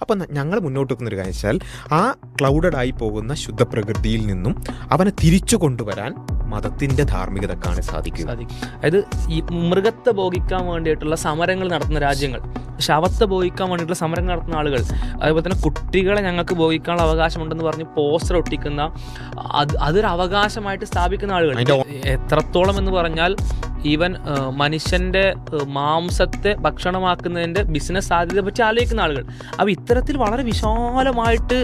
അപ്പം ഞങ്ങൾ മുന്നോട്ട് വെക്കുന്നൊരു കാര്യം വെച്ചാൽ ആ ക്ലൗഡഡായി പോകുന്ന ശുദ്ധപ്രകൃതിയിൽ നിന്നും അവനെ തിരിച്ചു കൊണ്ടുവരാൻ മതത്തിൻ്റെ ധാർമ്മികതക്കാണ് സാധിക്കുക. അതായത് ഈ മൃഗത്തെ ഭോഗിക്കാൻ വേണ്ടിയിട്ടുള്ള സമരങ്ങൾ നടത്തുന്ന രാജ്യങ്ങൾ, ശവത്തെ ഭോഗിക്കാൻ വേണ്ടിയിട്ടുള്ള സമരങ്ങൾ നടത്തുന്ന ആളുകൾ, അതുപോലെ തന്നെ കുട്ടികളെ ഞങ്ങൾക്ക് ഭോഗിക്കാനുള്ള അവകാശമുണ്ടെന്ന് പറഞ്ഞ് പോസ്റ്റർ ഒട്ടിക്കുന്ന അതൊരു അവകാശമായിട്ട് സ്ഥാപിക്കുന്ന ആളുകൾ എത്രത്തോളം എന്ന് പറഞ്ഞാൽ ഈവൻ മനുഷ്യൻ്റെ മാംസത്തെ ഭക്ഷണമാക്കുന്നതിൻ്റെ ബിസിനസ് സാധ്യതയെ പറ്റി ആലോചിക്കുന്ന ആളുകൾ. അപ്പോൾ ഇത്തരത്തിൽ വളരെ വിശാലമായിട്ട്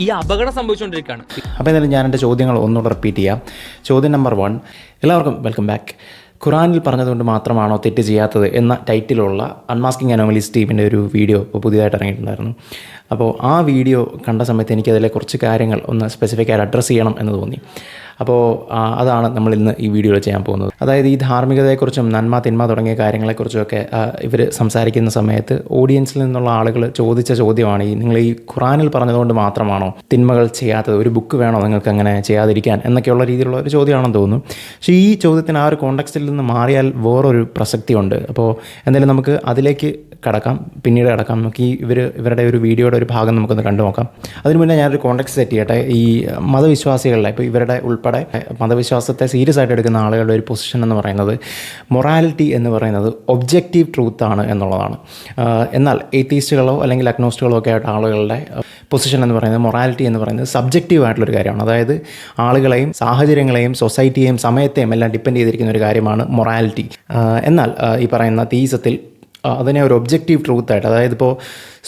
ഈ അപകടം സംഭവിച്ചുകൊണ്ടിരിക്കുകയാണ്. അപ്പോൾ എന്തായാലും ഞാൻ എൻ്റെ ചോദ്യങ്ങൾ ഒന്നുകൂടെ റിപ്പീറ്റ് ചെയ്യാം. ചോദ്യം നമ്പർ 1, എല്ലാവർക്കും വെൽക്കം ബാക്ക്. ഖുറാനിൽ പറഞ്ഞതുകൊണ്ട് മാത്രമാണോ തെറ്റ് ചെയ്യാത്തത് എന്ന ടൈറ്റിലുള്ള അൺമാസ്കിംഗ് അനോമലീസ് ടീമിൻ്റെ ഒരു വീഡിയോ പുതിയതായിട്ട് ഇറങ്ങിയിട്ടുണ്ടായിരുന്നു. അപ്പോൾ ആ വീഡിയോ കണ്ട സമയത്ത് എനിക്കതിലെ കുറച്ച് കാര്യങ്ങൾ ഒന്ന് സ്പെസിഫിക്കായി അഡ്രസ്സ് ചെയ്യണം എന്ന് തോന്നി. അപ്പോൾ അതാണ് നമ്മൾ ഇന്ന് ഈ വീഡിയോയിൽ ചെയ്യാൻ പോകുന്നത്. അതായത് ഈ ധാർമ്മികതയെക്കുറിച്ചും നന്മ തിന്മ തുടങ്ങിയ കാര്യങ്ങളെക്കുറിച്ചുമൊക്കെ ഇവർ സംസാരിക്കുന്ന സമയത്ത് ഓഡിയൻസിൽ നിന്നുള്ള ആളുകൾ ചോദിച്ച ചോദ്യമാണ് നിങ്ങൾ ഈ ഖുറാനിൽ പറഞ്ഞതുകൊണ്ട് മാത്രമാണോ തിന്മകൾ ചെയ്യാത്തത്, ഒരു ബുക്ക് വേണോ നിങ്ങൾക്ക് അങ്ങനെ ചെയ്യാതിരിക്കാൻ എന്നൊക്കെയുള്ള രീതിയിലുള്ള ഒരു ചോദ്യമാണെന്ന് തോന്നുന്നു. പക്ഷേ ഈ ചോദ്യത്തിന് ആ ഒരു കോണ്ടെക്സ്റ്റിൽ നിന്ന് മാറിയാൽ വേറൊരു പ്രസക്തിയുണ്ട്. അപ്പോൾ എന്തായാലും നമുക്ക് അതിലേക്ക് പിന്നീട് കടക്കാം. നമുക്ക് ഇവരുടെ ഒരു വീഡിയോയുടെ ഒരു ഭാഗം നമുക്കൊന്ന് കണ്ടു നോക്കാം. അതിന് മുന്നേ ഞാനൊരു കോണ്ടെക്സ്റ്റ് സെറ്റ് ചെയ്യട്ടെ. ഈ മതവിശ്വാസികളുടെ ഇപ്പോൾ ഇവരുടെ ഉൾപ്പെടെ മതവിശ്വാസത്തെ സീരിയസ് ആയിട്ട് എടുക്കുന്ന ആളുകളുടെ ഒരു പൊസിഷൻ എന്ന് പറയുന്നത് മൊറാലിറ്റി എന്ന് പറയുന്നത് ഒബ്ജക്റ്റീവ് ട്രൂത്താണ് എന്നുള്ളതാണ്. എന്നാൽ എയ്ത്തീസ്റ്റുകളോ അല്ലെങ്കിൽ അഗ്നോസ്റ്റുകളോ ഒക്കെ ആയിട്ട് ആളുകളുടെ പൊസിഷൻ എന്ന് പറയുന്നത് മൊറാലിറ്റി എന്ന് പറയുന്നത് സബ്ജക്റ്റീവ് ആയിട്ടുള്ളൊരു കാര്യമാണ്. അതായത് ആളുകളെയും സാഹചര്യങ്ങളെയും സൊസൈറ്റിയെയും സമയത്തെയും എല്ലാം ഡിപ്പെൻഡ് ചെയ്തിരിക്കുന്ന ഒരു കാര്യമാണ് മൊറാലിറ്റി. എന്നാൽ ഈ പറയുന്ന തീസത്തിൽ അതിനെ ഒരു ഒബ്ജക്റ്റീവ് ട്രൂത്തായിട്ട്, അതായത് ഇപ്പോൾ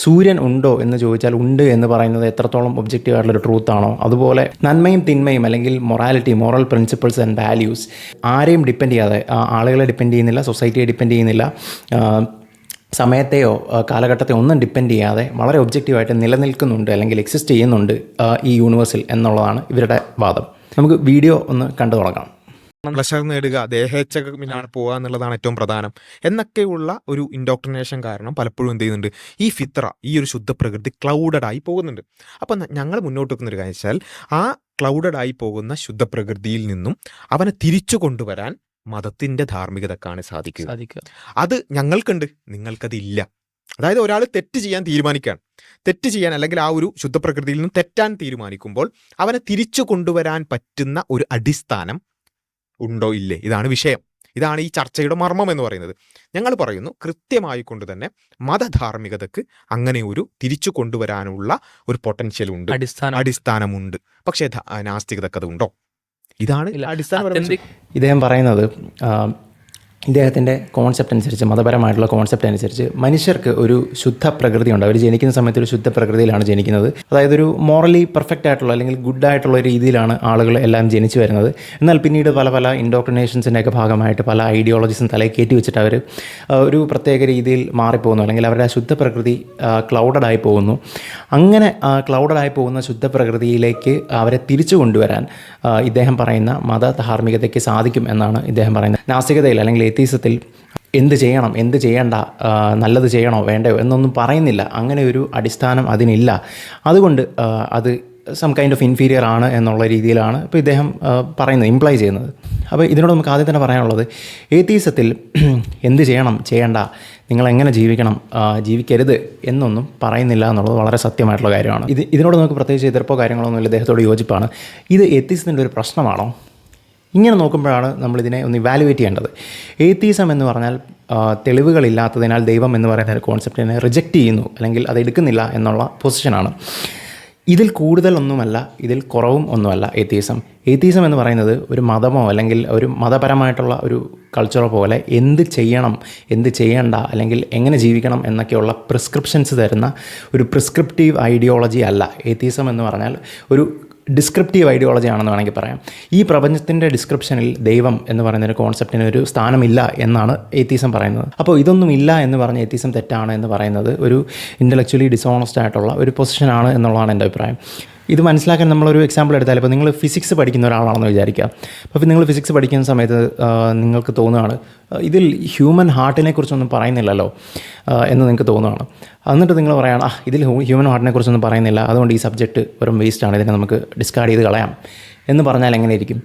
സൂര്യൻ ഉണ്ടോ എന്ന് ചോദിച്ചാൽ ഉണ്ട് എന്ന് പറയുന്നത് എത്രത്തോളം ഒബ്ജക്റ്റീവ് ആയിട്ടുള്ളൊരു ട്രൂത്താണോ, അതുപോലെ നന്മയും തിന്മയും അല്ലെങ്കിൽ morality, moral principles and values ആരെയും ഡിപ്പെൻഡ് ചെയ്യാതെ, ആളുകളെ ഡിപ്പെൻഡ് ചെയ്യുന്നില്ല, സൊസൈറ്റിയെ ഡിപ്പെൻഡ് ചെയ്യുന്നില്ല, സമയത്തെയോ കാലഘട്ടത്തെയോ ഒന്നും ഡിപ്പെൻഡ് ചെയ്യാതെ വളരെ ഒബ്ജക്റ്റീവായിട്ട് നിലനിൽക്കുന്നുണ്ട് അല്ലെങ്കിൽ എക്സിസ്റ്റ് ചെയ്യുന്നുണ്ട് ഈ യൂണിവേഴ്സിൽ എന്നുള്ളതാണ് ഇവരുടെ വാദം. നമുക്ക് വീഡിയോ ഒന്ന് കണ്ടു തുടങ്ങാം. പ്ലഷർ നേടുക, ദേഹേച്ഛക്ക് പിന്നാണ് പോകുക എന്നുള്ളതാണ് ഏറ്റവും പ്രധാനം എന്നൊക്കെയുള്ള ഒരു ഇൻഡോക്ട്രിനേഷൻ കാരണം പലപ്പോഴും എന്ത് ചെയ്യുന്നുണ്ട്, ഈ ഫിത്ര, ഈ ഒരു ശുദ്ധപ്രകൃതി ക്ലൗഡഡായി പോകുന്നുണ്ട്. അപ്പം ഞങ്ങൾ മുന്നോട്ട് വെക്കുന്നൊരു കാര്യം വെച്ചാൽ ആ ക്ലൗഡഡായി പോകുന്ന ശുദ്ധപ്രകൃതിയിൽ നിന്നും അവനെ തിരിച്ചു കൊണ്ടുവരാൻ മതത്തിൻ്റെ ധാർമ്മികതക്കാണ് സാധിക്കുക. അത് ഞങ്ങൾക്കുണ്ട്, നിങ്ങൾക്കതില്ല. അതായത് ഒരാൾ തെറ്റ് ചെയ്യാൻ തീരുമാനിക്കുകയാണ്, തെറ്റ് ചെയ്യാൻ അല്ലെങ്കിൽ ആ ഒരു ശുദ്ധപ്രകൃതിയിൽ നിന്നും തെറ്റാൻ തീരുമാനിക്കുമ്പോൾ അവനെ തിരിച്ചു കൊണ്ടുവരാൻ പറ്റുന്ന ഒരു അടിസ്ഥാനം ഉണ്ടോ ഇല്ലേ, ഇതാണ് വിഷയം. ഇതാണ് ഈ ചർച്ചയുടെ മർമ്മം എന്ന് പറയുന്നത്. ഞങ്ങൾ പറയുന്നു കൃത്യമായിക്കൊണ്ട് തന്നെ മതധാർമ്മികതക്ക് അങ്ങനെ ഒരു തിരിച്ചു കൊണ്ടുവരാനുള്ള ഒരു പൊട്ടൻഷ്യൽ ഉണ്ട്, അടിസ്ഥാനമുണ്ട്. പക്ഷേ നാസ്തികതക്ക് അത് ഉണ്ടോ? ഇതാണ് അടിസ്ഥാനപരമായി ഇദ്ദേഹം പറയുന്നത്. ഇദ്ദേഹത്തിൻ്റെ കോൺസെപ്റ്റ് അനുസരിച്ച്, മതപരമായിട്ടുള്ള കോൺസെപ്റ്റ് അനുസരിച്ച് മനുഷ്യർക്ക് ഒരു ശുദ്ധ പ്രകൃതിയുണ്ട്. അവർ ജനിക്കുന്ന സമയത്ത് ഒരു ശുദ്ധ പ്രകൃതിയിലാണ് ജനിക്കുന്നത്. അതായത് ഒരു മോറലി പെർഫെക്റ്റ് ആയിട്ടുള്ള അല്ലെങ്കിൽ ഗുഡ് ആയിട്ടുള്ള രീതിയിലാണ് ആളുകൾ എല്ലാം ജനിച്ചു വരുന്നത്. എന്നാൽ പിന്നീട് പല ഇൻഡോക്ട്രിനേഷൻസിൻ്റെയൊക്കെ ഭാഗമായിട്ട് പല ഐഡിയോളജീസും തലയിൽ കയറ്റി വെച്ചിട്ട് അവർ ഒരു പ്രത്യേക രീതിയിൽ മാറിപ്പോകുന്നു, അല്ലെങ്കിൽ അവരുടെ ആ ശുദ്ധ പ്രകൃതി ക്ലൗഡഡായി പോകുന്നു. അങ്ങനെ ക്ലൗഡഡായി പോകുന്ന ശുദ്ധ പ്രകൃതിയിലേക്ക് അവരെ തിരിച്ചു കൊണ്ടുവരാൻ ഇദ്ദേഹം പറയുന്ന മതധാർമ്മികതയ്ക്ക് സാധിക്കും എന്നാണ് ഇദ്ദേഹം പറയുന്നത്. നാസ്തികതയിൽ അല്ലെങ്കിൽ എത്തീസത്തിൽ എന്ത് ചെയ്യണം, എന്ത് ചെയ്യണ്ട, നല്ലത് ചെയ്യണോ വേണ്ടയോ എന്നൊന്നും പറയുന്നില്ല. അങ്ങനെ ഒരു അടിസ്ഥാനം അതിനില്ല. അതുകൊണ്ട് അത് സം കൈൻഡ് ഓഫ് ഇൻഫീരിയർ ആണ് എന്നുള്ള രീതിയിലാണ് ഇപ്പോൾ ഇദ്ദേഹം പറയുന്നത്, ഇംപ്ലൈ ചെയ്യുന്നത്. അപ്പോൾ ഇതിനോട് നമുക്ക് ആദ്യം തന്നെ പറയാനുള്ളത്, എത്തീസത്തിൽ എന്ത് ചെയ്യണം, ചെയ്യണ്ട, നിങ്ങളെങ്ങനെ ജീവിക്കണം, ജീവിക്കരുത് എന്നൊന്നും പറയുന്നില്ല എന്നുള്ളത് വളരെ സത്യമായിട്ടുള്ള കാര്യമാണ്. ഇതിനോട് നമുക്ക് പ്രത്യേകിച്ച് എതിർപ്പോ കാര്യങ്ങളൊന്നുമില്ല, ഇദ്ദേഹത്തോട് യോജിപ്പാണ്. ഇത് എത്തീസത്തിൻ്റെ ഒരു പ്രശ്നമാണോ? ഇങ്ങനെ നോക്കുമ്പോഴാണ് നമ്മളിതിനെ ഒന്ന് ഇവാലുവേറ്റ് ചെയ്യേണ്ടത്. എത്തീസം എന്ന് പറഞ്ഞാൽ തെളിവുകളില്ലാത്തതിനാൽ ദൈവം എന്ന് പറയുന്ന ഒരു കോൺസെപ്റ്റിനെ റിജക്റ്റ് ചെയ്യുന്നു, അല്ലെങ്കിൽ അത് എടുക്കുന്നില്ല എന്നുള്ള പൊസിഷനാണ്. ഇതിൽ കൂടുതലൊന്നുമല്ല, ഇതിൽ കുറവും ഒന്നുമല്ല എത്തീസം. എത്തീസം എന്ന് പറയുന്നത് ഒരു മതമോ അല്ലെങ്കിൽ ഒരു മതപരമായിട്ടുള്ള ഒരു കൾച്ചറോ പോലെ എന്ത് ചെയ്യണം, എന്ത് ചെയ്യണ്ട, അല്ലെങ്കിൽ എങ്ങനെ ജീവിക്കണം എന്നൊക്കെയുള്ള പ്രിസ്ക്രിപ്ഷൻസ് തരുന്ന ഒരു പ്രിസ്ക്രിപ്റ്റീവ് ഐഡിയോളജി അല്ല. എത്തീസം എന്ന് പറഞ്ഞാൽ ഒരു ഡിസ്ക്രിപ്റ്റീവ് ഐഡിയോളജി ആണെന്ന് വേണമെങ്കിൽ പറയാം. ഈ പ്രപഞ്ചത്തിൻ്റെ ഡിസ്ക്രിപ്ഷനിൽ ദൈവം എന്ന് പറയുന്ന ഒരു കോൺസെപ്റ്റിന് ഒരു സ്ഥാനമില്ല എന്നാണ് എത്തീസം പറയുന്നത്. അപ്പോൾ ഇതൊന്നും ഇല്ല എന്ന് പറഞ്ഞ് എത്തീസം തെറ്റാണ് എന്ന് പറയുന്നത് ഒരു ഇൻ്റലക്ച്വലി ഡിസോണസ്റ്റ് ആയിട്ടുള്ള ഒരു പൊസിഷനാണ് എന്നുള്ളതാണ് എൻ്റെ അഭിപ്രായം. ഇത് മനസ്സിലാക്കാൻ നമ്മളൊരു എക്സാമ്പിൾ എടുത്താൽ, ഇപ്പോൾ നിങ്ങൾ ഫിസിക്സ് പഠിക്കുന്ന ഒരാളാണെന്ന് വിചാരിക്കുക. അപ്പോൾ നിങ്ങൾ ഫിസിക്സ് പഠിക്കുന്ന സമയത്ത് നിങ്ങൾക്ക് തോന്നുകയാണ് ഇതിൽ ഹ്യൂമൻ ഹാർട്ടിനെ കുറിച്ചൊന്നും പറയുന്നില്ലല്ലോ എന്ന് നിങ്ങൾക്ക് തോന്നുകയാണ്. എന്നിട്ട് നിങ്ങൾ പറയുകയാണ് ഇതിൽ ഹ്യൂമൻ ഹാർട്ടിനെ കുറിച്ചൊന്നും പറയുന്നില്ല, അതുകൊണ്ട് ഈ സബ്ജക്റ്റ് വെറും വേസ്റ്റാണ്, ഇതിനെ നമുക്ക് ഡിസ്കാർഡ് ചെയ്ത് കളയാം എന്ന് പറഞ്ഞാൽ എങ്ങനെ ഇരിക്കും?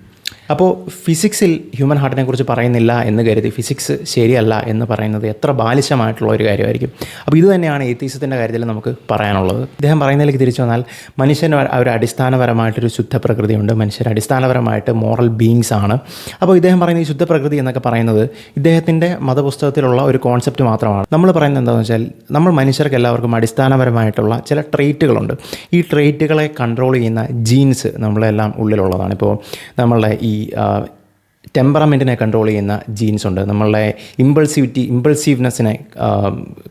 അപ്പോൾ ഫിസിക്സിൽ ഹ്യൂമൻ ഹാർട്ടിനെ കുറിച്ച് പറയുന്നില്ല എന്ന് കരുതി ഫിസിക്സ് ശരിയല്ല എന്ന് പറയുന്നത് എത്ര ബാലിശമായിട്ടുള്ള ഒരു കാര്യമായിരിക്കും. അപ്പോൾ ഇത് തന്നെയാണ് എത്തീസത്തിൻ്റെ കാര്യത്തിൽ നമുക്ക് പറയാനുള്ളത്. ഇദ്ദേഹം പറയുന്നതിലേക്ക് തിരിച്ചു വന്നാൽ മനുഷ്യന് ഒരു അടിസ്ഥാനപരമായിട്ടൊരു ശുദ്ധ പ്രകൃതിയുണ്ട്, മനുഷ്യർ അടിസ്ഥാനപരമായിട്ട് മോറൽ ബീയിങ്സ് ആണ്. അപ്പോൾ ഇദ്ദേഹം പറയുന്ന ഈ ശുദ്ധ പ്രകൃതി എന്നൊക്കെ പറയുന്നത് ഇദ്ദേഹത്തിൻ്റെ മതപുസ്തകത്തിലുള്ള ഒരു കോൺസെപ്റ്റ് മാത്രമാണ്. നമ്മൾ പറയുന്നത് എന്താണെന്ന് വെച്ചാൽ നമ്മൾ മനുഷ്യർക്ക് എല്ലാവർക്കും അടിസ്ഥാനപരമായിട്ടുള്ള ചില ട്രെയ്റ്റുകളുണ്ട്. ഈ ട്രെയ്റ്റുകളെ കൺട്രോൾ ചെയ്യുന്ന ജീൻസ് നമ്മളെല്ലാം ഉള്ളിലുള്ളതാണ്. ഇപ്പോൾ നമ്മളുടെ ഈ ടെമ്പറമെൻറ്റിനെ കൺട്രോൾ ചെയ്യുന്ന ജീൻസ് ഉണ്ട്, നമ്മളുടെ ഇമ്പൾസീവ്നെസ്സിനെ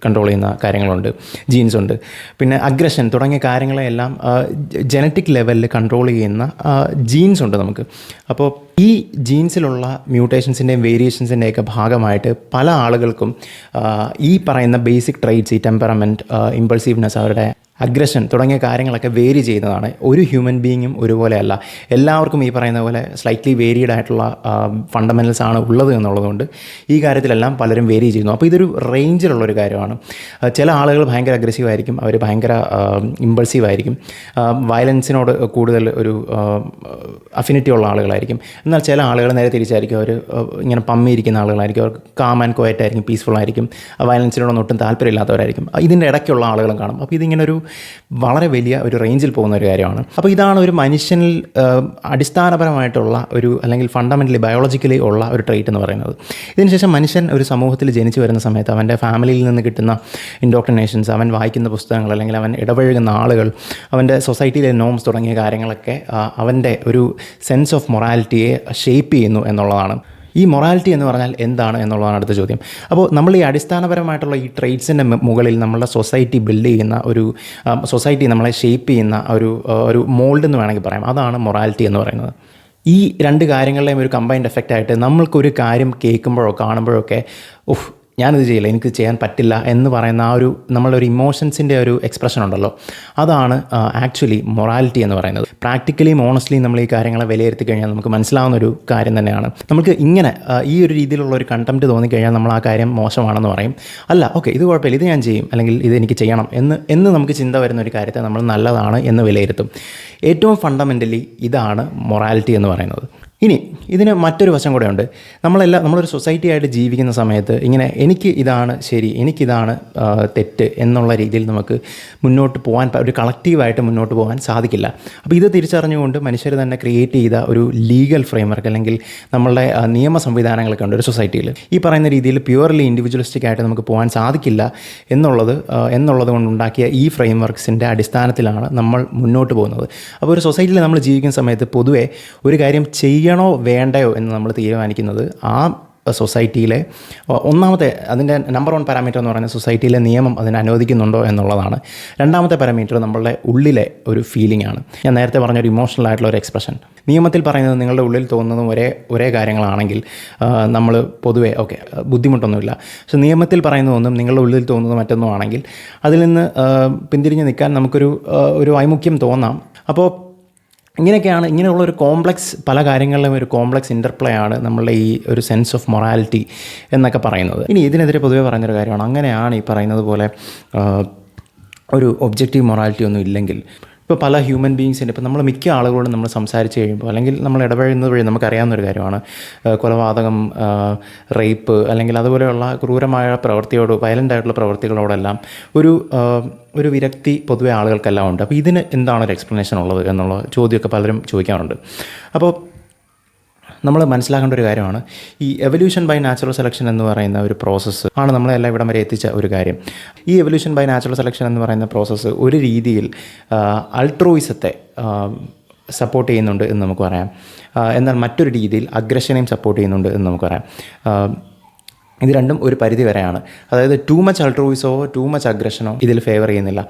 കൺട്രോൾ ചെയ്യുന്ന കാര്യങ്ങളുണ്ട്, ജീൻസ് ഉണ്ട്, പിന്നെ അഗ്രഷൻ തുടങ്ങിയ കാര്യങ്ങളെല്ലാം ജനറ്റിക് ലെവലിൽ കൺട്രോൾ ചെയ്യുന്ന ജീൻസ് ഉണ്ട് നമുക്ക്. അപ്പോൾ ഈ ജീൻസിലുള്ള മ്യൂട്ടേഷൻസിൻ്റെയും വേരിയേഷൻസിൻ്റെയൊക്കെ ഭാഗമായിട്ട് പല ആളുകൾക്കും ഈ പറയുന്ന ബേസിക് ട്രൈറ്റ്സ്, ഈ ടെമ്പറമെൻറ്റ്, ഇമ്പൾസീവ്നെസ്, അവരുടെ അഗ്രഷൻ തുടങ്ങിയ കാര്യങ്ങളൊക്കെ വേരി ചെയ്യുന്നതാണ്. ഒരു ഹ്യൂമൻ ബീയിങ്ങും ഒരുപോലെയല്ല, എല്ലാവർക്കും ഈ പറയുന്ന പോലെ സ്ലൈറ്റ്ലി വേരിയഡ് ആയിട്ടുള്ള ഫണ്ടമെൻ്റൽസ് ആണ് ഉള്ളത് എന്നുള്ളതുകൊണ്ട് ഈ കാര്യത്തിലെല്ലാം പലരും വേരി ചെയ്യുന്നു. അപ്പോൾ ഇതൊരു റേഞ്ചിലുള്ളൊരു കാര്യമാണ്. ചില ആളുകൾ ഭയങ്കര അഗ്രസീവ് ആയിരിക്കും, അവർ ഭയങ്കര ഇമ്പൾസീവ് ആയിരിക്കും, വയലൻസിനോട് കൂടുതൽ ഒരു അഫിനിറ്റി ഉള്ള ആളുകളായിരിക്കും. എന്നാൽ ചില ആളുകൾ നേരെ തിരിച്ചായിരിക്കും, അവർ ഇങ്ങനെ പമ്മിയിരിക്കുന്ന ആളുകളായിരിക്കും, അവർ കാം ആൻഡ് ക്വയറ്റ് ആയിരിക്കും, പീസ്ഫുൾ ആയിരിക്കും, വയലൻസിനോടൊന്നും ഒട്ടും താല്പര്യമില്ലാത്തവരായിരിക്കും. ഇതിൻ്റെ ഇടയ്ക്കുള്ള ആളുകളും കാണും. അപ്പോൾ ഇതിങ്ങനെ ഒരു വളരെ വലിയ ഒരു റേഞ്ചിൽ പോകുന്ന ഒരു കാര്യമാണ്. അപ്പോൾ ഇതാണ് ഒരു മനുഷ്യനിൽ അടിസ്ഥാനപരമായിട്ടുള്ള ഒരു, അല്ലെങ്കിൽ ഫണ്ടമെൻ്റലി ബയോളജിക്കലി ഉള്ള ഒരു ട്രെയ്റ്റ് എന്ന് പറയുന്നത്. ഇതിനുശേഷം മനുഷ്യൻ ഒരു സമൂഹത്തിൽ ജനിച്ചു വരുന്ന സമയത്ത് അവൻ്റെ ഫാമിലിയിൽ നിന്ന് കിട്ടുന്ന ഇൻഡോക്ട്രിനേഷൻസ്, അവൻ വായിക്കുന്ന പുസ്തകങ്ങൾ, അല്ലെങ്കിൽ അവൻ ഇടപഴകുന്ന ആളുകൾ, അവൻ്റെ സൊസൈറ്റിയിലെ നോംസ് തുടങ്ങിയ കാര്യങ്ങളൊക്കെ അവൻ്റെ ഒരു സെൻസ് ഓഫ് മൊറാലിറ്റിയെ ഷേപ്പ് ചെയ്യുന്നു എന്നുള്ളതാണ്. ഈ മൊറാലിറ്റി എന്ന് പറഞ്ഞാൽ എന്താണ് എന്നുള്ളതാണ് അടുത്ത ചോദ്യം. അപ്പോൾ നമ്മൾ ഈ അടിസ്ഥാനപരമായിട്ടുള്ള ഈ ട്രെയ്റ്റ്സിൻ്റെ മുകളിൽ നമ്മളുടെ സൊസൈറ്റി ബിൽഡ് ചെയ്യുന്ന ഒരു, സൊസൈറ്റി നമ്മളെ ഷേപ്പ് ചെയ്യുന്ന ഒരു മോൾഡ് എന്ന് വേണമെങ്കിൽ പറയാം. അതാണ് മൊറാലിറ്റി എന്ന് പറയുന്നത്. ഈ രണ്ട് കാര്യങ്ങളുടെയും ഒരു കമ്പൈൻഡ് എഫക്റ്റായിട്ട് നമ്മൾക്കൊരു കാര്യം കേൾക്കുമ്പോഴോ കാണുമ്പോഴോ ഒക്കെ ഞാനിത് ചെയ്യില്ല, എനിക്ക് ചെയ്യാൻ പറ്റില്ല എന്ന് പറയുന്ന ആ ഒരു നമ്മളുടെ ഒരു ഇമോഷൻസിൻ്റെ ഒരു എക്സ്പ്രഷൻ ഉണ്ടല്ലോ, അതാണ് ആക്ച്വലി മൊറാലിറ്റി എന്ന് പറയുന്നത്. പ്രാക്ടിക്കലിയും ഓണസ്റ്റ്ലിയും നമ്മൾ ഈ കാര്യങ്ങളെ വിലയിരുത്തി കഴിഞ്ഞാൽ നമുക്ക് മനസ്സിലാവുന്ന ഒരു കാര്യം തന്നെയാണ്. നമുക്ക് ഇങ്ങനെ ഈ ഒരു രീതിയിലുള്ള ഒരു കണ്ടംപ്റ്റ് തോന്നിക്കഴിഞ്ഞാൽ നമ്മൾ ആ കാര്യം മോശമാണെന്ന് പറയും. അല്ല, ഓക്കെ, ഇത് കുഴപ്പമില്ല, ഇത് ഞാൻ ചെയ്യും, അല്ലെങ്കിൽ ഇത് എനിക്ക് ചെയ്യണം എന്ന് നമുക്ക് ചിന്ത വരുന്ന ഒരു കാര്യത്തെ നമ്മൾ നല്ലതാണ് എന്ന് വിലയിരുത്തും. ഏറ്റവും ഫണ്ടമെൻ്റലി ഇതാണ് മൊറാലിറ്റി എന്ന് പറയുന്നത്. ഇനി ഇതിന് മറ്റൊരു വശം കൂടെ ഉണ്ട്. നമ്മളൊരു സൊസൈറ്റി ആയിട്ട് ജീവിക്കുന്ന സമയത്ത് ഇങ്ങനെ എനിക്ക് ഇതാണ് ശരി, എനിക്കിതാണ് തെറ്റ് എന്നുള്ള രീതിയിൽ നമുക്ക് മുന്നോട്ട് പോകാൻ, ഒരു കളക്റ്റീവായിട്ട് മുന്നോട്ട് പോകാൻ സാധിക്കില്ല. അപ്പോൾ ഇത് തിരിച്ചറിഞ്ഞുകൊണ്ട് മനുഷ്യർ തന്നെ ക്രിയേറ്റ് ചെയ്ത ഒരു ലീഗൽ ഫ്രെയിംവർക്ക്, അല്ലെങ്കിൽ നമ്മളുടെ നിയമ സംവിധാനങ്ങളൊക്കെ ഉണ്ട് ഒരു സൊസൈറ്റിയിൽ. ഈ പറയുന്ന രീതിയിൽ പ്യുവർലി ഇൻഡിവിജ്വലിസ്റ്റിക് ആയിട്ട് നമുക്ക് പോകാൻ സാധിക്കില്ല എന്നുള്ളത് കൊണ്ടുണ്ടാക്കിയ ഈ ഫ്രെയിംവർക്സിൻ്റെ അടിസ്ഥാനത്തിലാണ് നമ്മൾ മുന്നോട്ട് പോകുന്നത്. അപ്പോൾ ഒരു സൊസൈറ്റിയിൽ നമ്മൾ ജീവിക്കുന്ന സമയത്ത് പൊതുവേ ഒരു കാര്യം ചെയ്യണോ വേണ്ടയോ എന്ന് നമ്മൾ തീരുമാനിക്കുന്നത് ആ സൊസൈറ്റിയിലെ ഒന്നാമത്തെ, അതിൻ്റെ നമ്പർ 1 പാരാമീറ്റർ എന്ന് പറയുന്നത് സൊസൈറ്റിയിലെ നിയമം അതിനെ അനുവദിക്കുന്നുണ്ടോ എന്നുള്ളതാണ്. രണ്ടാമത്തെ പാരാമീറ്റർ നമ്മളുടെ ഉള്ളിലെ ഒരു ഫീലിംഗ് ആണ്. ഞാൻ നേരത്തെ പറഞ്ഞൊരു ഇമോഷണൽ ആയിട്ടുള്ള ഒരു എക്സ്പ്രഷൻ. നിയമത്തിൽ പറയുന്നത് നിങ്ങളുടെ ഉള്ളിൽ തോന്നുന്നതും ഒരേ കാര്യങ്ങളാണെങ്കിൽ നമ്മൾ പൊതുവേ ഓക്കെ, ബുദ്ധിമുട്ടൊന്നുമില്ല. പക്ഷെ നിയമത്തിൽ പറയുന്നതൊന്നും നിങ്ങളുടെ ഉള്ളിൽ തോന്നുന്നത് മറ്റൊന്നും ആണെങ്കിൽ അതിൽ നിന്ന് പിന്തിരിഞ്ഞ് നിൽക്കാൻ നമുക്കൊരു വൈമുഖ്യം തോന്നാം. അപ്പോൾ ഇങ്ങനെയുള്ള ഒരു കോംപ്ലക്സ്, പല കാര്യങ്ങളിലും ഒരു കോംപ്ലക്സ് ഇൻ്റർപ്ലേ ആണ് നമ്മളുടെ ഈ ഒരു സെൻസ് ഓഫ് മൊറാലിറ്റി എന്നൊക്കെ പറയുന്നത്. ഇനി ഇതിനെതിരെ പൊതുവേ പറയുന്നൊരു കാര്യമാണ്, അങ്ങനെയാണ് ഈ പറയുന്നത് പോലെ ഒരു ഒബ്ജക്റ്റീവ് മൊറാലിറ്റി ഒന്നും ഇല്ലെങ്കിൽ, ഇപ്പോൾ പല ഹ്യൂമൻ ബീയിങ്സിൻ്റെ, ഇപ്പോൾ നമ്മൾ മിക്ക ആളുകളോടും നമ്മൾ സംസാരിച്ച് കഴിയുമ്പോൾ, അല്ലെങ്കിൽ നമ്മൾ ഇടപഴകുന്നത് വഴി നമുക്കറിയാവുന്നൊരു കാര്യമാണ്, കൊലപാതകം, റേപ്പ്, അല്ലെങ്കിൽ അതുപോലെയുള്ള ക്രൂരമായ പ്രവൃത്തിയോട്, വയലൻ്റ് ആയിട്ടുള്ള പ്രവൃത്തികളോടെല്ലാം ഒരു വിരക്തി പൊതുവെ ആളുകൾക്കെല്ലാം ഉണ്ട്. അപ്പോൾ ഇതിന് എന്താണ് ഒരു എക്സ്പ്ലനേഷൻ ഉള്ളത് എന്നുള്ള ചോദ്യമൊക്കെ പലരും ചോദിക്കാറുണ്ട്. അപ്പോൾ നമ്മൾ മനസ്സിലാക്കേണ്ട ഒരു കാര്യമാണ്, ഈ എവല്യൂഷൻ ബൈ നാച്ചുറൽ സെലക്ഷൻ എന്ന് പറയുന്ന ഒരു പ്രോസസ്സ് ആണ് നമ്മളെല്ലാം ഇവിടം വരെ എത്തിച്ച ഒരു കാര്യം. ഈ എവല്യൂഷൻ ബൈ നാച്ചുറൽ സെലക്ഷൻ എന്ന് പറയുന്ന പ്രോസസ്സ് ഒരു രീതിയിൽ അൾട്രോയിസത്തെ സപ്പോർട്ട് ചെയ്യുന്നുണ്ട് എന്ന് നമുക്ക് പറയാം. എന്നാൽ മറ്റൊരു രീതിയിൽ അഗ്രഷനെയും സപ്പോർട്ട് ചെയ്യുന്നുണ്ട് എന്ന് നമുക്ക് പറയാം. ഇത് രണ്ടും ഒരു പരിധി വരെയാണ്. അതായത് ടൂ മച്ച് അൾട്രോയിസോ ടൂ മച്ച് അഗ്രഷനോ ഇതിൽ ഫേവർ ചെയ്യുന്നില്ല.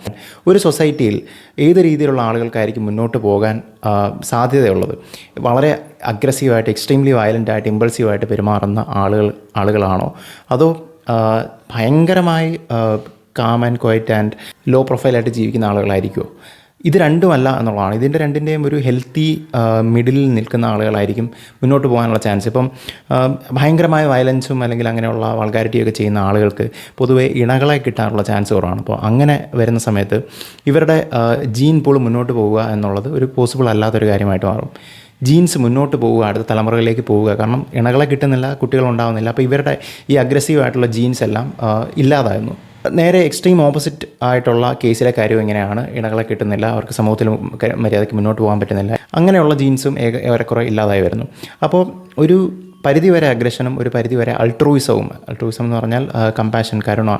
ഒരു സൊസൈറ്റിയിൽ ഏത് രീതിയിലുള്ള ആളുകൾക്കായിരിക്കും മുന്നോട്ട് പോകാൻ സാധ്യതയുള്ളത്? വളരെ അഗ്രസീവായിട്ട്, എക്സ്ട്രീംലി വയലൻ്റായിട്ട്, ഇമ്പൾസീവായിട്ട് പെരുമാറുന്ന ആളുകളാണോ, അതോ ഭയങ്കരമായി calm and quiet and low പ്രൊഫൈലായിട്ട് ജീവിക്കുന്ന ആളുകളായിരിക്കുമോ? ഇത് രണ്ടുമല്ല എന്നുള്ളതാണ്. ഇതിൻ്റെ രണ്ടിൻ്റെയും ഒരു ഹെൽത്തി മിഡിലിൽ നിൽക്കുന്ന ആളുകളായിരിക്കും മുന്നോട്ട് പോകാനുള്ള ചാൻസ്. ഇപ്പം ഭയങ്കരമായ വയലൻസും അല്ലെങ്കിൽ അങ്ങനെയുള്ള വൾഗാരിറ്റിയൊക്കെ ചെയ്യുന്ന ആളുകൾക്ക് പൊതുവേ ഇണകളെ കിട്ടാനുള്ള ചാൻസ് കുറവാണ്. അപ്പോൾ അങ്ങനെ വരുന്ന സമയത്ത് ഇവരുടെ ജീൻ പൂൾ മുന്നോട്ട് പോവുക എന്നുള്ളത് ഒരു പോസിബിൾ അല്ലാത്തൊരു കാര്യമായിട്ട് മാറും. ജീൻസ് മുന്നോട്ട് പോവുക, അടുത്ത തലമുറകളിലേക്ക് പോവുക. കാരണം ഇണകളെ കിട്ടുന്നില്ല, കുട്ടികളുണ്ടാവുന്നില്ല. അപ്പോൾ ഇവരുടെ ഈ അഗ്രസീവായിട്ടുള്ള ജീൻസ് എല്ലാം ഇല്ലാതായിരുന്നു. നേരെ എക്സ്ട്രീം ഓപ്പോസിറ്റ് ആയിട്ടുള്ള കേസിലെ കാര്യം എങ്ങനെയാണ്, ഇണകളെ കിട്ടുന്നില്ല, അവർക്ക് സമൂഹത്തിൽ മര്യാദയ്ക്ക് മുന്നോട്ട് പോകാൻ പറ്റുന്നില്ല, അങ്ങനെയുള്ള ജീൻസും ഏറെക്കുറെ ഇല്ലാതായി വരുന്നു. അപ്പോൾ ഒരു പരിധിവരെ അഗ്രഷനും ഒരു പരിധിവരെ അൾട്രൂയിസവും എന്ന് പറഞ്ഞാൽ കമ്പാഷൻ, കരുണ,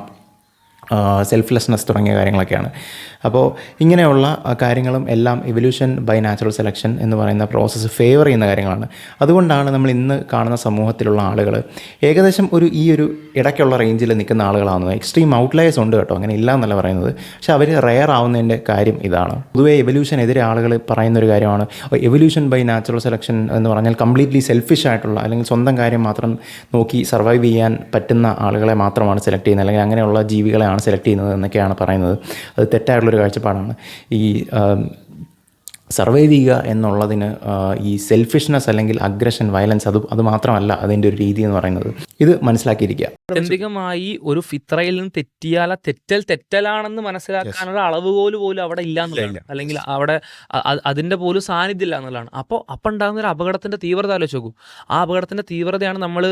സെൽഫ്ലെസ്നെസ് തുടങ്ങിയ കാര്യങ്ങളൊക്കെയാണ്. അപ്പോൾ ഇങ്ങനെയുള്ള കാര്യങ്ങളും എല്ലാം ഇവല്യൂഷൻ ബൈ നാച്ചുറൽ സെലക്ഷൻ എന്ന് പറയുന്ന പ്രോസസ്സ് ഫേവർ ചെയ്യുന്ന കാര്യങ്ങളാണ്. അതുകൊണ്ടാണ് നമ്മൾ ഇന്ന് കാണുന്ന സമൂഹത്തിലുള്ള ആളുകൾ ഏകദേശം ഈ ഒരു ഇടയ്ക്കുള്ള റേഞ്ചിൽ നിൽക്കുന്ന ആളുകളാവുന്നത്. എക്സ്ട്രീം ഔട്ട്ലയേഴ്സ് ഉണ്ട് കേട്ടോ, അങ്ങനെ ഇല്ല എന്നല്ല പറയുന്നത്, പക്ഷെ അവർ റെയർ ആവുന്നതിൻ്റെ കാര്യം ഇതാണ്. പൊതുവേ എവല്യൂഷനെതിരെ ആളുകൾ പറയുന്നൊരു കാര്യമാണ് എവല്യൂഷൻ ബൈ നാച്ചുറൽ സെലക്ഷൻ എന്ന് പറഞ്ഞാൽ കംപ്ലീറ്റ്ലി സെൽഫിഷ് ആയിട്ടുള്ള അല്ലെങ്കിൽ സ്വന്തം കാര്യം മാത്രം നോക്കി സർവൈവ് ചെയ്യാൻ പറ്റുന്ന ആളുകളെ മാത്രമാണ് സെലക്ട് ചെയ്യുന്നത്, അല്ലെങ്കിൽ അങ്ങനെയുള്ള ജീവികളെയാണ് സെലക്ട് ചെയ്യുന്നത് എന്നൊക്കെയാണ് പറയുന്നത്. അത് തെറ്റായിട്ടുള്ളൊരു കാഴ്ചപ്പാടാണ്. ഈ സർവൈവ് ചെയ്യുക എന്നുള്ളതിന് ഈ സെൽഫിഷ്നെസ് അല്ലെങ്കിൽ അഗ്രഷൻ, വയലൻസ് അത് മാത്രമല്ല അതിൻ്റെ ഒരു രീതി എന്ന് പറയുന്നത്. ഇത് മനസ്സിലാക്കിയിരിക്കുക. ആത്യന്തികമായി ഒരു ഫിത്രയിൽ നിന്ന് തെറ്റിയാൽ ആ തെറ്റലാണെന്ന് മനസ്സിലാക്കാനുള്ള അളവുകോല് പോലും അവിടെ ഇല്ല എന്നുള്ളതാണ്, അല്ലെങ്കിൽ അവിടെ അതിൻ്റെ പോലും സാന്നിധ്യം ഇല്ല എന്നുള്ളതാണ്. അപ്പോൾ ഉണ്ടാകുന്ന ഒരു അപകടത്തിൻ്റെ തീവ്രത ആലോചിച്ച് നോക്കൂ. ആ അപകടത്തിൻ്റെ തീവ്രതയാണ് നമ്മൾ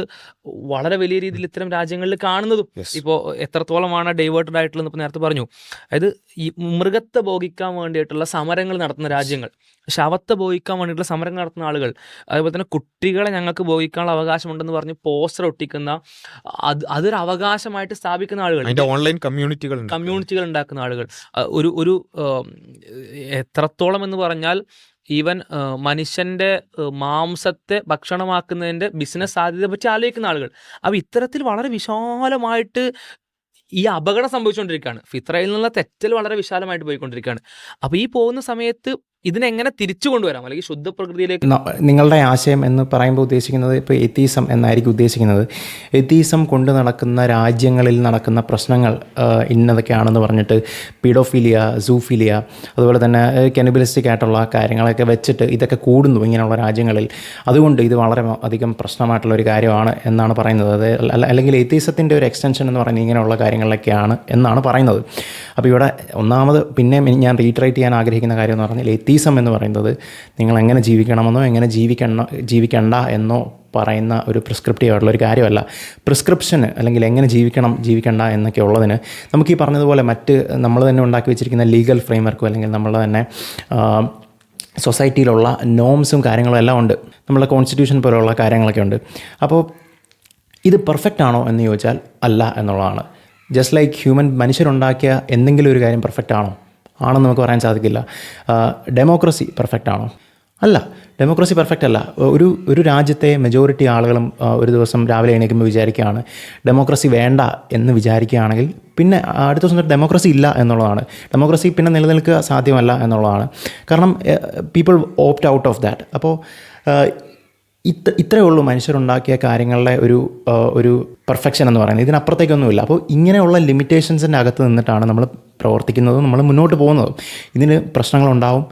വളരെ വലിയ രീതിയിൽ ഇത്തരം രാജ്യങ്ങളിൽ കാണുന്നതും. ഇപ്പോൾ എത്രത്തോളമാണ് ഡൈവേർട്ടഡ് ആയിട്ടുള്ളത് ഇപ്പോൾ നേരത്തെ പറഞ്ഞു. അതായത് ഈ മൃഗത്തെ ഭോഗിക്കാൻ വേണ്ടിയിട്ടുള്ള സമരങ്ങൾ നടത്തുന്ന രാജ്യങ്ങൾ, ശവത്തെ ഭോഗിക്കാൻ വേണ്ടിയിട്ടുള്ള സമരങ്ങൾ നടത്തുന്ന ആളുകൾ, അതുപോലെ തന്നെ കുട്ടികളെ ഞങ്ങൾക്ക് ഭോഗിക്കാനുള്ള അവകാശമുണ്ടെന്ന് പറഞ്ഞ് പോസ്റ്റർ ഒട്ടിക്കുന്ന, അതൊരു അവകാശമായിട്ട് സ്ഥാപിക്കുന്ന ആളുകൾ, ഓൺലൈൻ കമ്മ്യൂണിറ്റികൾ ഉണ്ടാക്കുന്ന ആളുകൾ, ഒരു എത്രത്തോളം എന്ന് പറഞ്ഞാൽ ഈവൻ മനുഷ്യൻ്റെ മാംസത്തെ ഭക്ഷണമാക്കുന്നതിൻ്റെ ബിസിനസ് സാധ്യതയെ പറ്റി ആലോചിക്കുന്ന ആളുകൾ. അപ്പോൾ ഇത്തരത്തിൽ വളരെ വിശാലമായിട്ട് ഈ അപകടം സംഭവിച്ചുകൊണ്ടിരിക്കുകയാണ്. ഫിത്രയിൽ നിന്നുള്ള തെറ്റൽ വളരെ വിശാലമായിട്ട് പോയിക്കൊണ്ടിരിക്കുകയാണ്. അപ്പോൾ ഈ പോകുന്ന സമയത്ത് ഇതിനെങ്ങനെ തിരിച്ചു കൊണ്ടുവരാം, അല്ലെങ്കിൽ ശുദ്ധ പ്രകൃതിയിലേക്ക്? നിങ്ങളുടെ ആശയം എന്ന് പറയുമ്പോൾ ഉദ്ദേശിക്കുന്നത് ഇപ്പോൾ എത്തീസം എന്നായിരിക്കും ഉദ്ദേശിക്കുന്നത്. എത്തീസം കൊണ്ട് നടക്കുന്ന രാജ്യങ്ങളിൽ നടക്കുന്ന പ്രശ്നങ്ങൾ ഇന്നതൊക്കെയാണെന്ന് പറഞ്ഞിട്ട് പീഡോഫിലിയ, സൂഫിലിയ, അതുപോലെ തന്നെ കെനിബലിസ്റ്റിക് ആയിട്ടുള്ള കാര്യങ്ങളൊക്കെ വെച്ചിട്ട് ഇതൊക്കെ കൂടുന്നു ഇങ്ങനെയുള്ള രാജ്യങ്ങളിൽ. അതുകൊണ്ട് ഇത് വളരെ അധികം പ്രശ്നമായിട്ടുള്ള ഒരു കാര്യമാണ് എന്നാണ് പറയുന്നത്. അത് അല്ലെങ്കിൽ എത്തീസത്തിൻ്റെ ഒരു എക്സ്റ്റൻഷൻ എന്ന് പറയുന്നത് ഇങ്ങനെയുള്ള കാര്യങ്ങളിലൊക്കെയാണ് എന്നാണ് പറയുന്നത്. അപ്പോൾ ഇവിടെ ഒന്നാമത് പിന്നെ ഞാൻ റീറ്ററേറ്റ് ചെയ്യാൻ ആഗ്രഹിക്കുന്ന കാര്യം എന്ന് പറഞ്ഞാൽ എത്തീസം എന്ന് പറയുന്നത് നിങ്ങൾ എങ്ങനെ ജീവിക്കണമെന്നോ എങ്ങനെ ജീവിക്കണ്ട എന്നോ പറയുന്ന ഒരു പ്രിസ്ക്രിപ്റ്റീവ് ആയിട്ടുള്ള ഒരു കാര്യമല്ല. പ്രിസ്ക്രിപ്ഷന് അല്ലെങ്കിൽ എങ്ങനെ ജീവിക്കണ്ട എന്നൊക്കെ ഉള്ളതിന് നമുക്ക് ഈ പറഞ്ഞതുപോലെ മറ്റ് നമ്മൾ തന്നെ ഉണ്ടാക്കി വെച്ചിരിക്കുന്ന ലീഗൽ ഫ്രെയിംവർക്കും അല്ലെങ്കിൽ നമ്മൾ തന്നെ സൊസൈറ്റിയിലുള്ള നോംസും കാര്യങ്ങളും എല്ലാം ഉണ്ട്. നമ്മളുടെ കോൺസ്റ്റിറ്റ്യൂഷൻ പോലെയുള്ള കാര്യങ്ങളൊക്കെ ഉണ്ട്. അപ്പോൾ ഇത് പെർഫെക്റ്റ് ആണോ എന്ന് ചോദിച്ചാൽ അല്ല എന്നുള്ളതാണ്. ജസ്റ്റ് ലൈക്ക് മനുഷ്യരുണ്ടാക്കിയ എന്തെങ്കിലും ഒരു കാര്യം പെർഫെക്റ്റ് ആണെന്ന് നമുക്ക് പറയാൻ സാധിക്കില്ല. ഡെമോക്രസി പെർഫെക്റ്റ് ആണോ? അല്ല, ഡെമോക്രസി പെർഫെക്റ്റ് അല്ല. ഒരു രാജ്യത്തെ മെജോറിറ്റി ആളുകളും ഒരു ദിവസം രാവിലെ എണീക്കുമ്പോൾ വിചാരിക്കുകയാണ് ഡെമോക്രസി വേണ്ട എന്ന് വിചാരിക്കുകയാണെങ്കിൽ പിന്നെ അടുത്ത ദിവസം ഡെമോക്രസി ഇല്ല എന്നുള്ളതാണ്. ഡെമോക്രസി പിന്നെ നിലനിൽക്കുക സാധ്യമല്ല എന്നുള്ളതാണ്. കാരണം people opt out of that. അപ്പോൾ ഇത്രയേ ഉള്ളൂ മനുഷ്യരുണ്ടാക്കിയ കാര്യങ്ങളുടെ ഒരു പെർഫെക്ഷൻ എന്ന് പറയുന്നത്. ഇതിനപ്പുറത്തേക്കൊന്നുമില്ല. അപ്പോൾ ഇങ്ങനെയുള്ള ലിമിറ്റേഷൻസിൻ്റെ അകത്ത് നിന്നിട്ടാണ് നമ്മൾ പ്രവർത്തിക്കുന്നതും നമ്മൾ മുന്നോട്ട് പോകുന്നതും. ഇതിന് പ്രശ്നങ്ങളുണ്ടാവും,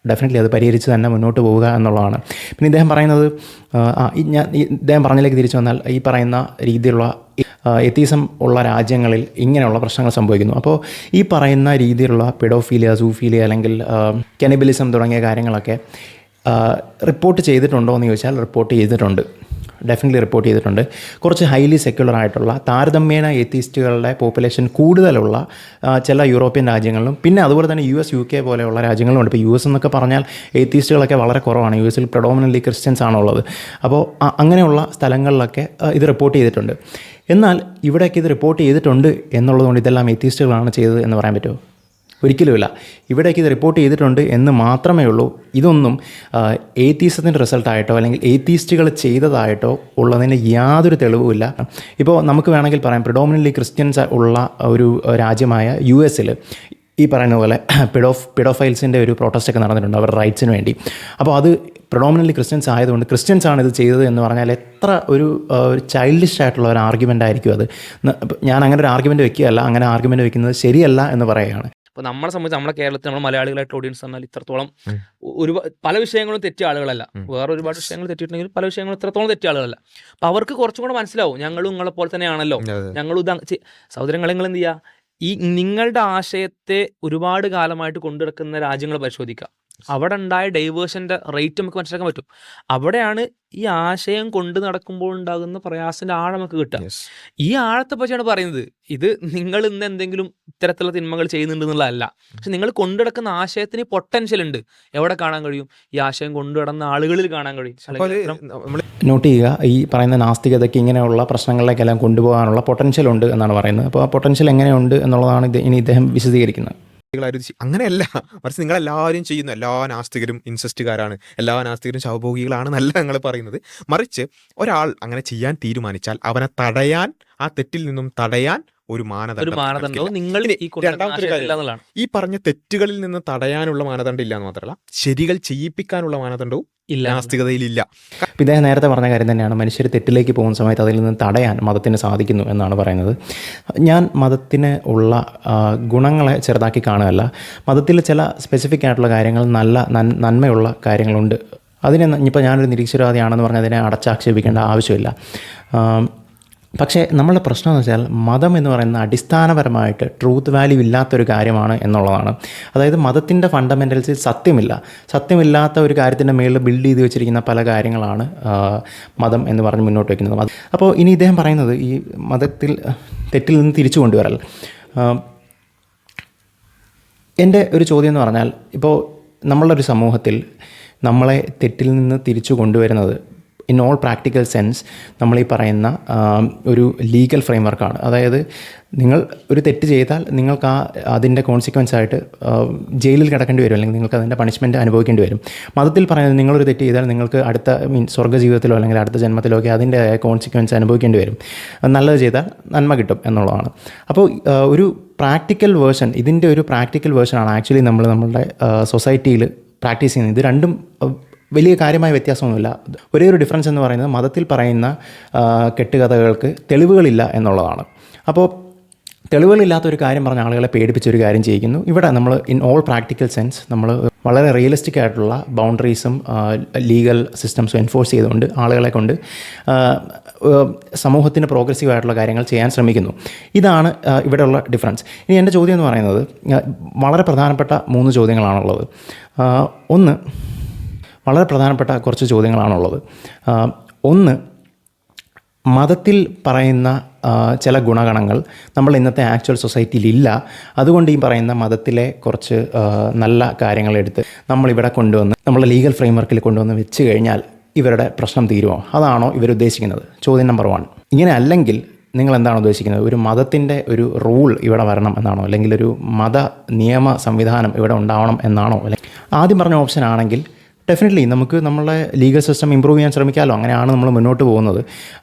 ഡെഫിനറ്റ്ലി അത് പരിഹരിച്ച് തന്നെ മുന്നോട്ട് പോവുക എന്നുള്ളതാണ്. പിന്നെ ഇദ്ദേഹം പറയുന്നത് ഇദ്ദേഹം പറഞ്ഞതിലേക്ക് തിരിച്ചു വന്നാൽ ഈ പറയുന്ന രീതിയിലുള്ള എത്തീസം ഉള്ള രാജ്യങ്ങളിൽ ഇങ്ങനെയുള്ള പ്രശ്നങ്ങൾ സംഭവിക്കുന്നു. അപ്പോൾ ഈ പറയുന്ന രീതിയിലുള്ള പെഡോഫീലിയ, സൂഫീലിയ അല്ലെങ്കിൽ കെനിബലിസം തുടങ്ങിയ കാര്യങ്ങളൊക്കെ റിപ്പോർട്ട് ചെയ്തിട്ടുണ്ടോ എന്ന് ചോദിച്ചാൽ റിപ്പോർട്ട് ചെയ്തിട്ടുണ്ട്, ഡെഫിനറ്റ്ലി റിപ്പോർട്ട് ചെയ്തിട്ടുണ്ട്. കുറച്ച് ഹൈലി സെക്യുലർ ആയിട്ടുള്ള താരതമ്യേന എത്തീസ്റ്റുകളുടെ പോപ്പുലേഷൻ കൂടുതലുള്ള ചില യൂറോപ്യൻ രാജ്യങ്ങളിലും പിന്നെ അതുപോലെ തന്നെ US, UK പോലെയുള്ള രാജ്യങ്ങളുമുണ്ട്. ഇപ്പോൾ US എന്നൊക്കെ പറഞ്ഞാൽ എത്തീസ്റ്റുകളൊക്കെ വളരെ കുറവാണ്. US പ്രഡോമിനൻ്റ്ലി ക്രിസ്ത്യൻസ് ആണുള്ളത്. അപ്പോൾ അങ്ങനെയുള്ള സ്ഥലങ്ങളിലൊക്കെ ഇത് റിപ്പോർട്ട് ചെയ്തിട്ടുണ്ട്. എന്നാൽ ഇവിടെയൊക്കെ ഇത് റിപ്പോർട്ട് ചെയ്തിട്ടുണ്ട് എന്നുള്ളതുകൊണ്ട് ഇതെല്ലാം എത്തീസ്റ്റുകളാണ് ചെയ്തത് എന്ന് പറയാൻ പറ്റുമോ? ഒരിക്കലുമില്ല. ഇവിടേക്ക് ഇത് റിപ്പോർട്ട് ചെയ്തിട്ടുണ്ട് എന്ന് മാത്രമേ ഉള്ളൂ. ഇതൊന്നും ഏത്തീസത്തിൻ്റെ റിസൾട്ടായിട്ടോ അല്ലെങ്കിൽ ഏത്തീസ്റ്റുകൾ ചെയ്തതായിട്ടോ ഉള്ളതിന് യാതൊരു തെളിവുമില്ല. ഇപ്പോൾ നമുക്ക് വേണമെങ്കിൽ പറയാം, പ്രിഡോമിനൻ്റ്ലി ക്രിസ്ത്യൻസ് ഉള്ള ഒരു രാജ്യമായ US ഈ പറയുന്ന പോലെ പെഡോഫൈൽസിൻ്റെ ഒരു പ്രൊട്ടസ്റ്റൊക്കെ നടന്നിട്ടുണ്ട് അവരുടെ റൈറ്റ്സിന് വേണ്ടി. അപ്പോൾ അത് പ്രൊഡോമിനൻ്റ്ലി ക്രിസ്ത്യൻസ് ആയതുകൊണ്ട് ക്രിസ്ത്യൻസാണ് ഇത് ചെയ്തത് എന്ന് പറഞ്ഞാൽ എത്ര ഒരു ചൈൽഡിഷ് ആയിട്ടുള്ള ഒരു ആർഗ്യുമെൻ്റ് ആയിരിക്കും അത്. ഞാൻ അങ്ങനെ ഒരു ആർഗ്യുമെൻ്റ് വെക്കുകയല്ല, അങ്ങനെ ആർഗ്യുമെൻ്റ് വെക്കുന്നത് ശരിയല്ല എന്ന് പറയുകയാണ്. അപ്പോൾ നമ്മളെ സംബന്ധിച്ച് നമ്മുടെ കേരളത്തിൽ നമ്മൾ മലയാളികളായിട്ട് ഓഡിയൻസ് പറഞ്ഞാൽ ഇത്രത്തോളം പല വിഷയങ്ങളും തെറ്റിയ ആളുകളല്ല. വേറെ ഒരുപാട് വിഷയങ്ങൾ തെറ്റിയിട്ടുണ്ടെങ്കിൽ പല വിഷയങ്ങളും ഇത്രത്തോളം തെറ്റിയ ആളുകളല്ല. അപ്പോൾ അവർക്ക് കുറച്ചും കൂടെ മനസ്സിലാവും ഞങ്ങളും നിങ്ങളെ പോലെ തന്നെയാണല്ലോ, ഞങ്ങളും സഹോദരങ്ങളെ നിങ്ങൾ എന്ത് ചെയ്യുക, ഈ നിങ്ങളുടെ ആശയത്തെ ഒരുപാട് കാലമായിട്ട് കൊണ്ടുനടക്കുന്ന രാജ്യങ്ങൾ പരിശോധിക്കുക. അവിടെ ഉണ്ടായ ഡൈവേഴ്ഷൻ്റെ റേറ്റ് നമുക്ക് മനസ്സിലാക്കാൻ പറ്റും. അവിടെയാണ് ഈ ആശയം കൊണ്ട് നടക്കുമ്പോൾ ഉണ്ടാകുന്ന പ്രയാസത്തിൻ്റെ ആഴം നമുക്ക് കിട്ടുക. യെസ്. ഈ ആഴത്തെ പറ്റിയാണ് പറയുന്നത്. ഇത് നിങ്ങൾ ഇന്ന് എന്തെങ്കിലും ഇത്തരത്തിലുള്ള തിന്മകൾ ചെയ്യുന്നുണ്ട് എന്നുള്ളതല്ല, പക്ഷെ നിങ്ങൾ കൊണ്ടു നടക്കുന്ന ആശയത്തിന് പൊട്ടൻഷ്യൽ ഉണ്ട്. എവിടെ കാണാൻ കഴിയും? ഈ ആശയം കൊണ്ടു നടന്ന ആളുകളിൽ കാണാൻ കഴിയും. അപ്പോൾ നമ്മൾ നോട്ട് ചെയ്യുക, ഈ പറയുന്ന നാസ്തികതയ്ക്ക് ഇങ്ങനെയുള്ള പ്രശ്നങ്ങളിലേക്കെല്ലാം കൊണ്ടുപോകാനുള്ള പൊട്ടൻഷ്യൽ ഉണ്ട് എന്നാണ് പറയുന്നത്. അപ്പോൾ ആ പൊട്ടൻഷ്യൽ എങ്ങനെയുണ്ട് എന്നുള്ളതാണ് ഇനി ഇദ്ദേഹം വിശദീകരിക്കുന്നത്. അങ്ങനെയല്ല, മറിച്ച് നിങ്ങളെല്ലാവരും ചെയ്യുന്നു, എല്ലാ നാസ്തികരും ഇൻസെസ്റ്റുകാരാണ്, എല്ലാ നാസ്തികരും ശവഭോഗികളാണെന്നല്ല ഞങ്ങൾ പറയുന്നത്. മറിച്ച് ഒരാൾ അങ്ങനെ ചെയ്യാൻ തീരുമാനിച്ചാൽ അവനെ തടയാൻ, ആ തെറ്റിൽ നിന്നും തടയാൻ ഒരു മാനദണ്ഡവും നിങ്ങൾ ഈ രണ്ടാമത്തെ കാര്യം, ഈ പറഞ്ഞ തെറ്റുകളിൽ നിന്ന് തടയാനുള്ള മാനദണ്ഡം ഇല്ല എന്ന് മാത്രമല്ല, ശരികൾ ചെയ്യിപ്പിക്കാനുള്ള മാനദണ്ഡവും നാസ്തികതയിലില്ല. ഇദ്ദേഹം നേരത്തെ പറഞ്ഞ കാര്യം തന്നെയാണ്, മനുഷ്യർ തെറ്റിലേക്ക് പോകുന്ന സമയത്ത് അതിൽ നിന്ന് തടയാൻ മതത്തിന് സാധിക്കുന്നു എന്നാണ് പറയുന്നത്. ഞാൻ മതത്തിന് ഉള്ള ഗുണങ്ങളെ ചെറുതാക്കി കാണുകയല്ല, മതത്തിൽ ചില സ്പെസിഫിക് ആയിട്ടുള്ള കാര്യങ്ങൾ, നന്മയുള്ള കാര്യങ്ങളുണ്ട്. അതിനെ ഇപ്പോൾ ഞാനൊരു നിരീശ്വരവാദിയാണെന്ന് പറഞ്ഞാൽ അതിനെ അടച്ചാക്ഷേപിക്കേണ്ട ആവശ്യമില്ല. പക്ഷേ നമ്മളുടെ പ്രശ്നം എന്ന് വെച്ചാൽ മതം എന്ന് പറയുന്ന അടിസ്ഥാനപരമായിട്ട് ട്രൂത്ത് വാല്യൂ ഇല്ലാത്തൊരു കാര്യമാണ് എന്നുള്ളതാണ്. അതായത് മതത്തിൻ്റെ ഫണ്ടമെൻ്റൽസിൽ സത്യമില്ലാത്ത ഒരു കാര്യത്തിൻ്റെ മേളിൽ ബിൽഡ് ചെയ്ത് വെച്ചിരിക്കുന്ന പല കാര്യങ്ങളാണ് മതം എന്ന് പറഞ്ഞ് മുന്നോട്ട് വയ്ക്കുന്നത്. അപ്പോൾ ഇനി ഇദ്ദേഹം പറയുന്നത് ഈ മതത്തിൽ തെറ്റിൽ നിന്ന് തിരിച്ചു കൊണ്ടുവരൽ. എൻ്റെ ഒരു ചോദ്യം എന്ന് പറഞ്ഞാൽ, ഇപ്പോൾ നമ്മളുടെ ഒരു സമൂഹത്തിൽ നമ്മളെ തെറ്റിൽ നിന്ന് തിരിച്ചു കൊണ്ടുവരുന്നത് ഇൻ ഓൾ പ്രാക്ടിക്കൽ സെൻസ് നമ്മളീ പറയുന്ന ഒരു ലീഗൽ ഫ്രെയിംവർക്കാണ്. അതായത് നിങ്ങൾ ഒരു തെറ്റ് ചെയ്താൽ നിങ്ങൾക്ക് അതിൻ്റെ കോൺസിക്വൻസ് ആയിട്ട് ജയിലിൽ കിടക്കേണ്ടി വരും, അല്ലെങ്കിൽ നിങ്ങൾക്ക് അതിൻ്റെ പണിഷ്മെൻറ്റ് അനുഭവിക്കേണ്ടി വരും. മതത്തിൽ പറയുന്നത് നിങ്ങളൊരു തെറ്റ് ചെയ്താൽ നിങ്ങൾക്ക് അടുത്ത സ്വർഗ്ഗജീവിതത്തിലോ അല്ലെങ്കിൽ അടുത്ത ജന്മത്തിലോ ഒക്കെ അതിൻ്റെ കോൺസിക്വൻസ് അനുഭവിക്കേണ്ടി വരും. നല്ലത് ചെയ്താൽ നന്മ കിട്ടും എന്നുള്ളതാണ്. അപ്പോൾ ഒരു പ്രാക്ടിക്കൽ വേർഷൻ, ഇതിൻ്റെ ഒരു പ്രാക്ടിക്കൽ വേർഷനാണ് ആക്ച്വലി നമ്മളുടെ സൊസൈറ്റിയിൽ പ്രാക്ടീസ് ചെയ്യുന്നത്. ഇത് രണ്ടും വലിയ കാര്യമായ വ്യത്യാസമൊന്നുമില്ല. ഒരേ ഒരു ഡിഫറൻസ് എന്ന് പറയുന്നത് മതത്തിൽ പറയുന്ന കെട്ടുകഥകൾക്ക് തെളിവുകളില്ല എന്നുള്ളതാണ്. അപ്പോൾ തെളിവുകളില്ലാത്തൊരു കാര്യം പറഞ്ഞ ആളുകളെ പേടിപ്പിച്ചൊരു കാര്യം ചെയ്യിക്കുന്നു. ഇവിടെ നമ്മൾ ഇൻ ഓൾ പ്രാക്ടിക്കൽ സെൻസ് നമ്മൾ വളരെ റിയലിസ്റ്റിക് ആയിട്ടുള്ള ബൗണ്ടറീസും ലീഗൽ സിസ്റ്റംസും എൻഫോഴ്സ് ചെയ്തുകൊണ്ട് ആളുകളെ കൊണ്ട് സമൂഹത്തിന് പ്രോഗ്രസീവ് ആയിട്ടുള്ള കാര്യങ്ങൾ ചെയ്യാൻ ശ്രമിക്കുന്നു. ഇതാണ് ഇവിടെയുള്ള ഡിഫറൻസ്. ഇനി എൻ്റെ ചോദ്യം എന്ന് പറയുന്നത് വളരെ പ്രധാനപ്പെട്ട 3 ചോദ്യങ്ങളാണുള്ളത്. വളരെ പ്രധാനപ്പെട്ട കുറച്ച് ചോദ്യങ്ങളാണുള്ളത്. ഒന്ന്, മതത്തിൽ പറയുന്ന ചില ഗുണഗണങ്ങൾ നമ്മൾ ഇന്നത്തെ ആക്ച്വൽ സൊസൈറ്റിയിലില്ല. അതുകൊണ്ട് ഈ പറയുന്ന മതത്തിലെ കുറച്ച് നല്ല കാര്യങ്ങളെടുത്ത് നമ്മളിവിടെ കൊണ്ടുവന്ന് നമ്മളെ ലീഗൽ ഫ്രെയിംവർക്കിൽ കൊണ്ടുവന്ന് വെച്ച് കഴിഞ്ഞാൽ ഇവരുടെ പ്രശ്നം തീരുമോ? അതാണോ ഇവരുദ്ദേശിക്കുന്നത്? ചോദ്യം നമ്പർ 1. ഇങ്ങനെ അല്ലെങ്കിൽ നിങ്ങൾ എന്താണ് ഉദ്ദേശിക്കുന്നത്? ഒരു മതത്തിൻ്റെ ഒരു റൂൾ ഇവിടെ വരണം എന്നാണോ, അല്ലെങ്കിൽ ഒരു മത നിയമ സംവിധാനം ഇവിടെ ഉണ്ടാവണം എന്നാണോ? അല്ലെങ്കിൽ ആദ്യം പറഞ്ഞ ഓപ്ഷൻ ആണെങ്കിൽ ഡെഫിനറ്റ്ലി നമുക്ക് നമ്മളെ ലീഗൽ സിസ്റ്റം ഇമ്പ്രൂവ് ചെയ്യാൻ ശ്രമിക്കാമല്ലോ. അങ്ങനെയാണ് നമ്മൾ മുന്നോട്ട് പോകുന്നത്.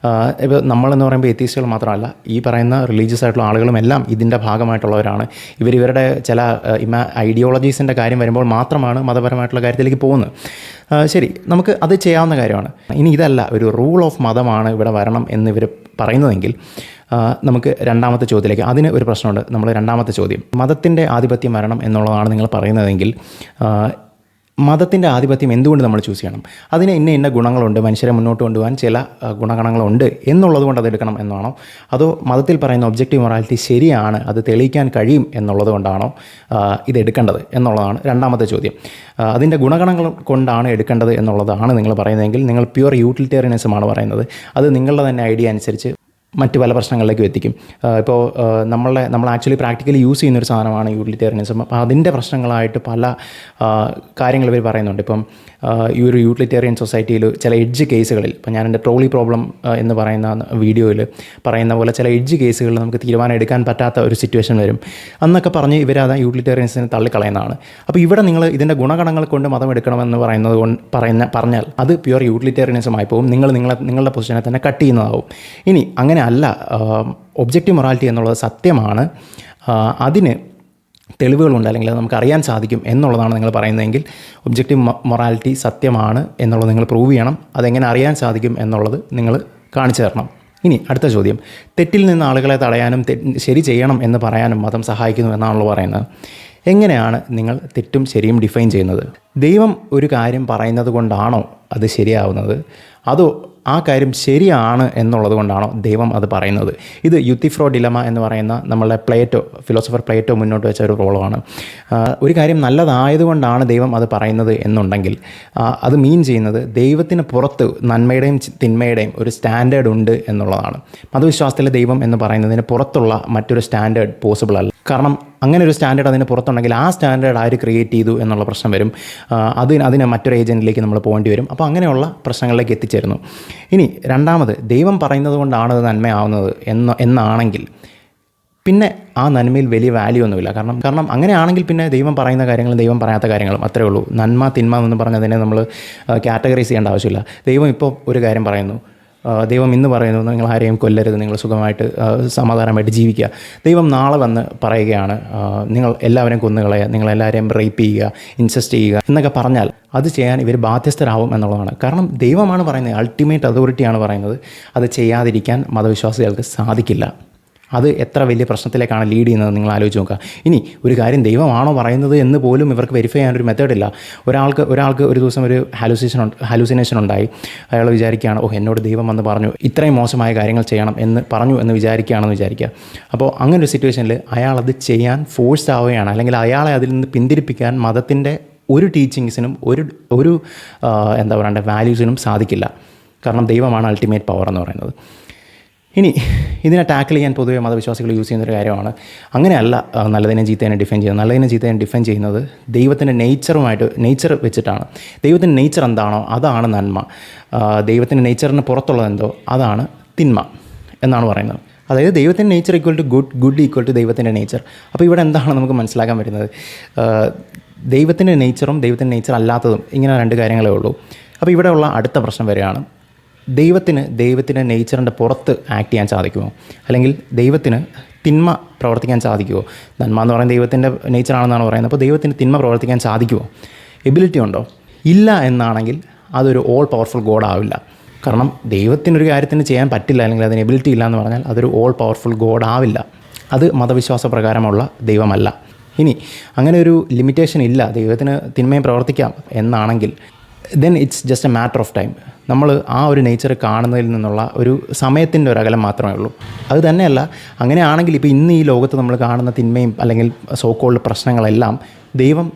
ഇപ്പോൾ നമ്മളെന്ന് പറയുമ്പോൾ എത്തീസ്റ്റുകൾ മാത്രമല്ല, ഈ പറയുന്ന റിലീജിയസ് ആയിട്ടുള്ള ആളുകളും എല്ലാം ഇതിൻ്റെ ഭാഗമായിട്ടുള്ളവരാണ്. ഇവരുടെ ചില ഐഡിയോളജീസിൻ്റെ കാര്യം വരുമ്പോൾ മാത്രമാണ് മതപരമായിട്ടുള്ള കാര്യത്തിലേക്ക് പോകുന്നത്. ശരി, നമുക്ക് അത് ചെയ്യാവുന്ന കാര്യമാണ്. ഇനി ഇതല്ല, ഒരു റൂൾ ഓഫ് മതമാണ് ഇവിടെ വരണം എന്നിവർ പറയുന്നതെങ്കിൽ നമുക്ക് രണ്ടാമത്തെ ചോദ്യത്തിലേക്ക്, അതിന് ഒരു പ്രശ്നമുണ്ട്. നമ്മൾ രണ്ടാമത്തെ ചോദ്യം, മതത്തിൻ്റെ ആധിപത്യം വരണം എന്നുള്ളതാണ് നിങ്ങൾ പറയുന്നതെങ്കിൽ മതത്തിൻ്റെ ആധിപത്യം എന്തുകൊണ്ട് നമ്മൾ ചൂസ് ചെയ്യണം? അതിന് ഇന്ന ഗുണങ്ങളുണ്ട്, മനുഷ്യരെ മുന്നോട്ട് കൊണ്ടുപോകാൻ ചില ഗുണഗണങ്ങളുണ്ട് എന്നുള്ളത് കൊണ്ട് അതെടുക്കണം എന്നാണോ? അതോ മതത്തിൽ പറയുന്ന ഒബ്ജക്റ്റീവ് മൊറാലിറ്റി ശരിയാണ്, അത് തെളിയിക്കാൻ കഴിയും എന്നുള്ളത് കൊണ്ടാണോ ഇതെടുക്കേണ്ടത് എന്നുള്ളതാണ് രണ്ടാമത്തെ ചോദ്യം. അതിൻ്റെ ഗുണഗണങ്ങൾ കൊണ്ടാണ് എടുക്കേണ്ടത് എന്നുള്ളതാണ് നിങ്ങൾ പറയുന്നതെങ്കിൽ നിങ്ങൾ പ്യുവർ യൂട്ടിലിറ്റേറിയനിസമാണ് പറയുന്നത്. അത് നിങ്ങളുടെ തന്നെ ഐഡിയ അനുസരിച്ച് മറ്റ് പല പ്രശ്നങ്ങളിലേക്കും എത്തിക്കും. ഇപ്പോൾ നമ്മൾ ആക്ച്വലി പ്രാക്ടിക്കലി യൂസ് ചെയ്യുന്നൊരു സാധനമാണ് യൂട്ടിലിറ്റേറിയനിസം. അപ്പോൾ അതിൻ്റെ പ്രശ്നങ്ങളായിട്ട് പല കാര്യങ്ങൾ ഇവർ പറയുന്നുണ്ട്. ഇപ്പം ഈ ഒരു യൂട്ടിലിറ്റേറിയൻ സൊസൈറ്റിയിൽ ചില എഡ്ജ് കേസുകളിൽ, ഇപ്പം ഞാൻ എൻ്റെ ട്രോളി പ്രോബ്ലം എന്ന് പറയുന്ന വീഡിയോയിൽ പറയുന്ന പോലെ ചില എഡ്ജ് കേസുകളിൽ നമുക്ക് തീരുമാനം എടുക്കാൻ പറ്റാത്ത ഒരു സിറ്റുവേഷൻ വരും. അന്നൊക്കെ പറഞ്ഞ് ഇവരത് യൂട്ടിലിറ്റേറിയൻസിനെ തള്ളിക്കളയുന്നതാണ്. അപ്പോൾ ഇവിടെ നിങ്ങൾ ഇതിൻ്റെ ഗുണഗണങ്ങൾ കൊണ്ട് മതം എടുക്കണമെന്ന് പറഞ്ഞാൽ അത് പ്യുവർ യൂട്ടിലിറ്റേറിയനിസമായി പോകും. നിങ്ങളുടെ പൊസിഷനെ തന്നെ കട്ട് ചെയ്യുന്നതാവും. ഇനി അങ്ങനെ അല്ല, ഒബ്ജക്റ്റീവ് മൊറാലിറ്റി എന്നുള്ളത് സത്യമാണ്, അതിന് തെളിവുകളുണ്ട്, അല്ലെങ്കിൽ അത് നമുക്ക് അറിയാൻ സാധിക്കും എന്നുള്ളതാണ് നിങ്ങൾ പറയുന്നതെങ്കിൽ ഒബ്ജക്റ്റീവ് മൊറാലിറ്റി സത്യമാണ് എന്നുള്ളത് നിങ്ങൾ പ്രൂവ് ചെയ്യണം. അതെങ്ങനെ അറിയാൻ സാധിക്കും എന്നുള്ളത് നിങ്ങൾ കാണിച്ചു തരണം. ഇനി അടുത്ത ചോദ്യം, തെറ്റിൽ നിന്ന് ആളുകളെ തടയാനും ശരി ചെയ്യണം എന്ന് പറയാനും മതം സഹായിക്കുന്നു എന്നാണല്ലോ പറയുന്നത്. എങ്ങനെയാണ് നിങ്ങൾ തെറ്റും ശരിയും ഡിഫൈൻ ചെയ്യുന്നത്? ദൈവം ഒരു കാര്യം പറയുന്നത് കൊണ്ടാണോ അത് ശരിയാവുന്നത്? അതോ ആ കാര്യം ശരിയാണ് എന്നുള്ളത് കൊണ്ടാണോ ദൈവം അത് പറയുന്നത്? ഇത് യുത്തിഫ്രോ ഡിലമ എന്ന് പറയുന്ന നമ്മളെ ഫിലോസഫർ പ്ലേറ്റോ മുന്നോട്ട് വെച്ച ഒരു റോളാണ്. ഒരു കാര്യം നല്ലതായതുകൊണ്ടാണ് ദൈവം അത് പറയുന്നത് എന്നുണ്ടെങ്കിൽ അത് മീൻ ചെയ്യുന്നത് ദൈവത്തിന് പുറത്ത് നന്മയുടെയും തിന്മയുടെയും ഒരു സ്റ്റാൻഡേർഡ് ഉണ്ട് എന്നുള്ളതാണ്. മതവിശ്വാസത്തിലെ ദൈവം എന്ന് പറയുന്നതിന് പുറത്തുള്ള മറ്റൊരു സ്റ്റാൻഡേർഡ് പോസിബിൾ അല്ല. കാരണം അങ്ങനെ ഒരു സ്റ്റാൻഡേർഡ് അതിന് പുറത്തുണ്ടെങ്കിൽ ആ സ്റ്റാൻഡേർഡ് ആര് ക്രിയേറ്റ് ചെയ്തു എന്നുള്ള പ്രശ്നം വരും. അതിന് മറ്റൊരു ഏജൻറ്റിലേക്ക് നമ്മൾ പോകേണ്ടി വരും. അപ്പോൾ അങ്ങനെയുള്ള പ്രശ്നങ്ങളിലേക്ക് എത്തിച്ചേരുന്നു. ഇനി രണ്ടാമത്, ദൈവം പറയുന്നത് കൊണ്ടാണ് അത് നന്മയാവുന്നത് എന്നാണെങ്കിൽ പിന്നെ ആ നന്മയിൽ വലിയ വാല്യൂ ഒന്നുമില്ല. കാരണം അങ്ങനെയാണെങ്കിൽ പിന്നെ ദൈവം പറയുന്ന കാര്യങ്ങളും ദൈവം പറയാത്ത കാര്യങ്ങളും അത്രേ ഉള്ളൂ. നന്മ തിന്മ എന്ന് പറഞ്ഞതിനെ നമ്മൾ കാറ്റഗറൈസ് ചെയ്യേണ്ട ആവശ്യമില്ല. ദൈവം ഇപ്പോൾ ഒരു കാര്യം പറയുന്നു, ദൈവം ഇന്ന് പറയുന്നു നിങ്ങൾ ആരെയും കൊല്ലരുത്, നിങ്ങൾ സുഖമായിട്ട് സമാധാനമായിട്ട് ജീവിക്കുക. ദൈവം നാളെ വന്ന് പറയുകയാണ് നിങ്ങൾ എല്ലാവരെയും കൊന്നുകളയുക, നിങ്ങളെല്ലാവരെയും റേപ്പ് ചെയ്യുക, ഇൻസെസ്റ്റ് ചെയ്യുക എന്നൊക്കെ പറഞ്ഞാൽ അത് ചെയ്യാൻ ഇവർ ബാധ്യസ്ഥരാകും എന്നുള്ളതാണ്. കാരണം ദൈവമാണ് പറയുന്നത്, അൾട്ടിമേറ്റ് അതോറിറ്റിയാണ് പറയുന്നത്. അത് ചെയ്യാതിരിക്കാൻ മതവിശ്വാസികൾക്ക് സാധിക്കില്ല. അത് എത്ര വലിയ പ്രശ്നത്തിലേക്കാണ് ലീഡ് ചെയ്യുന്നത് നിങ്ങൾ ആലോചിച്ച് നോക്കുക. ഇനി ഒരു കാര്യം ദൈവമാണോ പറയുന്നത് എന്ന് പോലും ഇവർക്ക് വെരിഫൈ ചെയ്യാനൊരു മെത്തേഡില്ല. ഒരാൾക്ക് ഒരു ദിവസം ഒരു ഹാലൂസിനേഷൻ ഉണ്ടായി. അയാൾ വിചാരിക്കുകയാണ്, എന്നോട് ദൈവം വന്ന് പറഞ്ഞു ഇത്രയും മോശമായ കാര്യങ്ങൾ ചെയ്യണം എന്ന് പറഞ്ഞു എന്ന് വിചാരിക്കുകയാണെന്ന് വിചാരിക്കുക. അപ്പോൾ അങ്ങനൊരു സിറ്റുവേഷനിൽ അയാളത് ചെയ്യാൻ ഫോഴ്സ് ആവുകയാണ്, അല്ലെങ്കിൽ അയാളെ അതിൽ നിന്ന് പിന്തിരിപ്പിക്കാൻ മതത്തിൻ്റെ ഒരു ടീച്ചിങ്സിനും ഒരു എന്താ പറയണ്ടേ വാല്യൂസിനും സാധിക്കില്ല. കാരണം ദൈവമാണ് അൾട്ടിമേറ്റ് പവർ എന്ന് പറയുന്നത്. ഇനി ഇതിനെ ടാക്കിൾ ചെയ്യാൻ പൊതുവെ മതവിശ്വാസികൾ യൂസ് ചെയ്യുന്നൊരു കാര്യമാണ്, അങ്ങനെയല്ല നല്ലതിനെ ചീത്തതിനെ ഡിഫൈൻ ചെയ്യുന്നത്. നല്ലതിനെ ചീത്തതിനെ ഡിഫൈൻ ചെയ്യുന്നത് ദൈവത്തിൻ്റെ നേച്ചർ വെച്ചിട്ടാണ്. ദൈവത്തിൻ്റെ നേച്ചർ എന്താണോ അതാണ് നന്മ, ദൈവത്തിൻ്റെ നേച്ചറിന് പുറത്തുള്ളതെന്തോ അതാണ് തിന്മ എന്നാണ് പറയുന്നത്. അതായത് ദൈവത്തിൻ്റെ nature equal to good equal to ദൈവത്തിൻ്റെ നേച്ചർ. അപ്പോൾ ഇവിടെ എന്താണ് നമുക്ക് മനസ്സിലാക്കാൻ പറ്റുന്നത്? ദൈവത്തിൻ്റെ നേച്ചറും ദൈവത്തിൻ്റെ നേച്ചർ അല്ലാത്തതും ഇങ്ങനെ രണ്ട് കാര്യങ്ങളേ ഉള്ളൂ. അപ്പോൾ ഇവിടെയുള്ള അടുത്ത പ്രശ്നം വരികയാണ്, ദൈവത്തിൻ്റെ നേച്ചറിൻ്റെ പുറത്ത് ആക്ട് ചെയ്യാൻ സാധിക്കുമോ? അല്ലെങ്കിൽ ദൈവത്തിന് തിന്മ പ്രവർത്തിക്കാൻ സാധിക്കുമോ? നന്മ എന്ന് പറയുന്നത് ദൈവത്തിൻ്റെ നേച്ചറാണെന്നാണ് പറയുന്നത്. അപ്പോൾ ദൈവത്തിന് തിന്മ പ്രവർത്തിക്കാൻ സാധിക്കുമോ? എബിലിറ്റി ഉണ്ടോ? ഇല്ല എന്നാണെങ്കിൽ അതൊരു ഓൾ പവർഫുൾ ഗോഡ് ആവില്ല. കാരണം ദൈവത്തിനൊരു കാര്യത്തിന് ചെയ്യാൻ പറ്റില്ല, അല്ലെങ്കിൽ അതിന് എബിലിറ്റി ഇല്ല എന്ന് പറഞ്ഞാൽ അതൊരു ഓൾ പവർഫുൾ ഗോഡ് ആവില്ല. അത് മതവിശ്വാസ പ്രകാരമുള്ള ദൈവമല്ല. ഇനി അങ്ങനെ ഒരു ലിമിറ്റേഷൻ ഇല്ല, ദൈവത്തിന് തിന്മയും പ്രവർത്തിക്കാം എന്നാണെങ്കിൽ then it's just A matter of time. നമ്മൾ ആ ഒരു നേച്ചർ കാണുന്നതിൽ നിന്നുള്ള ഒരു സമയത്തിൻ്റെ ഒരു അകലം മാത്രമേ ഉള്ളൂ. അത് തന്നെയല്ല, അങ്ങനെയാണെങ്കിൽ ഇപ്പോൾ ഇന്ന് ഈ ലോകത്ത് നമ്മൾ കാണുന്ന തിന്മയും അല്ലെങ്കിൽ സോക്കോൾഡ് പ്രശ്നങ്ങളെല്ലാം ദൈവം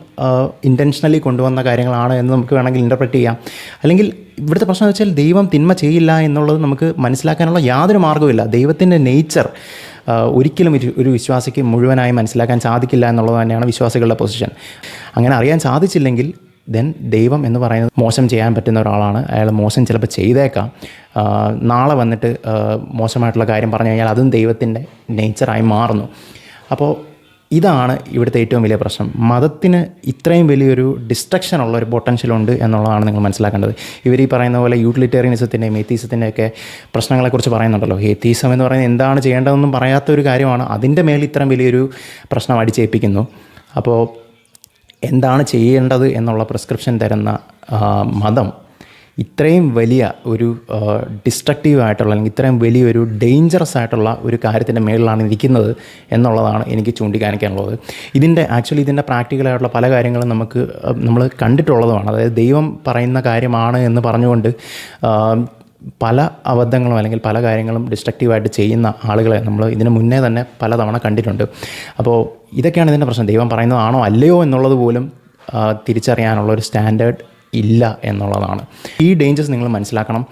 ഇൻറ്റൻഷനലി കൊണ്ടുവന്ന കാര്യങ്ങളാണ് എന്ന് നമുക്ക് വേണമെങ്കിൽ ഇൻ്റർപ്രറ്റ് ചെയ്യാം. അല്ലെങ്കിൽ ഇവിടുത്തെ പ്രശ്നം എന്ന് വെച്ചാൽ ദൈവം തിന്മ ചെയ്യില്ല എന്നുള്ളത് നമുക്ക് മനസ്സിലാക്കാനുള്ള യാതൊരു മാർഗ്ഗവുമില്ല. ദൈവത്തിൻ്റെ നേച്ചർ ഒരിക്കലും ഒരു വിശ്വാസിക്ക് മുഴുവനായി മനസ്സിലാക്കാൻ സാധിക്കില്ല എന്നുള്ളത് തന്നെയാണ് വിശ്വാസികളുടെ പൊസിഷൻ. അങ്ങനെ അറിയാൻ സാധിച്ചില്ലെങ്കിൽ ദെൻ ദൈവം എന്ന് പറയുന്നത് മോശം ചെയ്യാൻ പറ്റുന്ന ഒരാളാണ്. അയാൾ മോശം ചിലപ്പോൾ ചെയ്തേക്കാം. നാളെ വന്നിട്ട് മോശമായിട്ടുള്ള കാര്യം പറഞ്ഞു കഴിഞ്ഞാൽ അതും ദൈവത്തിൻ്റെ നേച്ചറായി മാറുന്നു. അപ്പോൾ ഇതാണ് ഇവിടുത്തെ ഏറ്റവും വലിയ പ്രശ്നം. മതത്തിന് ഇത്രയും വലിയൊരു ഡിസ്ട്രക്ഷൻ ഉള്ള ഒരു പൊട്ടൻഷ്യൽ ഉണ്ട് എന്നുള്ളതാണ് നിങ്ങൾ മനസ്സിലാക്കേണ്ടത്. ഇവർ ഈ പറയുന്ന പോലെ യൂട്ടിലിറ്റേറിയനിസത്തിൻ്റെയും എത്തീസത്തിൻ്റെയൊക്കെ പ്രശ്നങ്ങളെക്കുറിച്ച് പറയുന്നുണ്ടല്ലോ. എത്തീസം എന്ന് പറയുന്നത് എന്താണ് ചെയ്യേണ്ടതെന്നും പറയാത്ത ഒരു കാര്യമാണ്. അതിൻ്റെ മേൽ ഇത്രയും വലിയൊരു പ്രശ്നം അടിച്ചേൽപ്പിക്കുന്നു. അപ്പോൾ എന്താണ് ചെയ്യേണ്ടത് എന്നുള്ള പ്രിസ്ക്രിപ്ഷൻ തരുന്ന മതം ഇത്രയും വലിയ ഒരു ഡിസ്ട്രക്റ്റീവ് ആയിട്ടുള്ള, അല്ലെങ്കിൽ ഇത്രയും വലിയൊരു ഡേഞ്ചറസ് ആയിട്ടുള്ള ഒരു കാര്യത്തിൻ്റെ മേളിലാണ് ഇരിക്കുന്നത് എന്നുള്ളതാണ് എനിക്ക് ചൂണ്ടിക്കാണിക്കാനുള്ളത്. ഇതിൻ്റെ പ്രാക്ടിക്കലായിട്ടുള്ള പല കാര്യങ്ങളും നമ്മൾ കണ്ടിട്ടുള്ളതുമാണ്. അതായത് ദൈവം പറയുന്ന കാര്യമാണ് എന്ന് പറഞ്ഞുകൊണ്ട് പല അബദ്ധങ്ങളും അല്ലെങ്കിൽ പല കാര്യങ്ങളും ഡിസ്ട്രക്റ്റീവായിട്ട് ചെയ്യുന്ന ആളുകളെ നമ്മൾ ഇതിന് മുന്നേ തന്നെ പലതവണ കണ്ടിട്ടുണ്ട്. അപ്പോൾ ഇതൊക്കെയാണ് ഇതിൻ്റെ പ്രശ്നം. ദൈവം പറയുന്നതാണോ അല്ലയോ എന്നുള്ളത് പോലും തിരിച്ചറിയാനുള്ള ഒരു സ്റ്റാൻഡേർഡ് ഇല്ല എന്നുള്ളതാണ്. ഈ ഡേഞ്ചേഴ്സ് നിങ്ങൾ മനസ്സിലാക്കണം.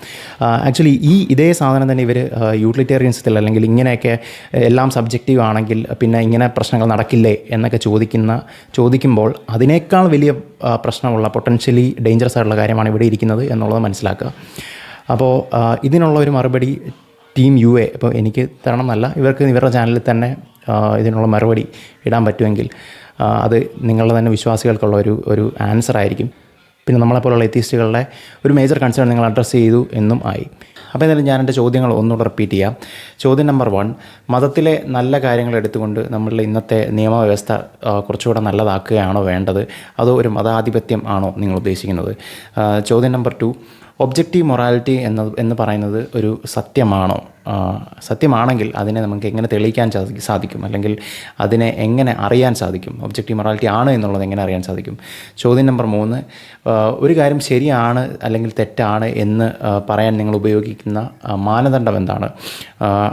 ആക്ച്വലി ഇതേ സാധനം തന്നെ ഇവർ യൂട്ടിലിറ്റേറിയൻസത്തിൽ, അല്ലെങ്കിൽ ഇങ്ങനെയൊക്കെ എല്ലാം സബ്ജക്റ്റീവ് ആണെങ്കിൽ പിന്നെ ഇങ്ങനെ പ്രശ്നങ്ങൾ നടക്കില്ലേ എന്നൊക്കെ ചോദിക്കുമ്പോൾ അതിനേക്കാൾ വലിയ പ്രശ്നമുള്ള പൊട്ടൻഷ്യലി ഡേഞ്ചറസ് ആയിട്ടുള്ള കാര്യമാണ് ഇവിടെ ഇരിക്കുന്നത് എന്നുള്ളത് മനസ്സിലാക്കുക. അപ്പോൾ ഇതിനുള്ള ഒരു മറുപടി ടീം UA ഇപ്പോൾ എനിക്ക് തരണം എന്നല്ല, ഇവരുടെ ചാനലിൽ തന്നെ ഇതിനുള്ള മറുപടി ഇടാൻ പറ്റുമെങ്കിൽ അത് നിങ്ങളുടെ തന്നെ വിശ്വാസികൾക്കുള്ള ഒരു ആൻസർ ആയിരിക്കും. പിന്നെ നമ്മളെപ്പോലുള്ള എത്തീസ്റ്റുകളുടെ ഒരു മേജർ കൺസേൺ നിങ്ങൾ അഡ്രസ്സ് ചെയ്തു എന്നും ആയി. അപ്പോൾ എന്തായാലും ഞാൻ എൻ്റെ ചോദ്യങ്ങൾ ഒന്നുകൂടെ റിപ്പീറ്റ് ചെയ്യാം. ചോദ്യം നമ്പർ 1, മതത്തിലെ നല്ല കാര്യങ്ങൾ എടുത്തുകൊണ്ട് നമ്മളുടെ ഇന്നത്തെ നിയമവ്യവസ്ഥ കുറച്ചുകൂടെ നല്ലതാക്കുകയാണോ വേണ്ടത്, അതോ ഒരു മതാധിപത്യം ആണോ നിങ്ങൾ ഉദ്ദേശിക്കുന്നത്? ചോദ്യം നമ്പർ 2, ഒബ്ജക്റ്റീവ് മൊറാലിറ്റി എന്ന് പറയുന്നത് ഒരു സത്യമാണോ? സത്യമാണെങ്കിൽ അതിനെ നമുക്ക് എങ്ങനെ തെളിയിക്കാൻ സാധിക്കും, അല്ലെങ്കിൽ അതിനെ എങ്ങനെ അറിയാൻ സാധിക്കും? ഒബ്ജക്റ്റീവ് മൊറാലിറ്റി ആണ് എന്നുള്ളത് എങ്ങനെ അറിയാൻ സാധിക്കും? ചോദ്യം നമ്പർ 3, ഒരു കാര്യം ശരിയാണ് അല്ലെങ്കിൽ തെറ്റാണ് എന്ന് പറയാൻ നിങ്ങൾ ഉപയോഗിക്കുന്ന മാനദണ്ഡം എന്താണ്?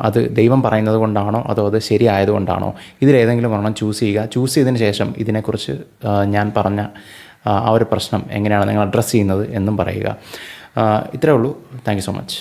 അത് ദൈവം പറയുന്നത് കൊണ്ടാണോ അതോ അത് ശരിയായതുകൊണ്ടാണോ? ഇതിലേതെങ്കിലും ഒരെണ്ണം ചൂസ് ചെയ്യുക. ചൂസ് ചെയ്തതിന് ശേഷം ഇതിനെക്കുറിച്ച് ഞാൻ പറഞ്ഞ ആ ഒരു പ്രശ്നം എങ്ങനെയാണ് നിങ്ങൾ അഡ്രസ്സ് ചെയ്യുന്നത് എന്നും പറയുക. ഇത്രയേ ഉള്ളൂ. Thank you so much.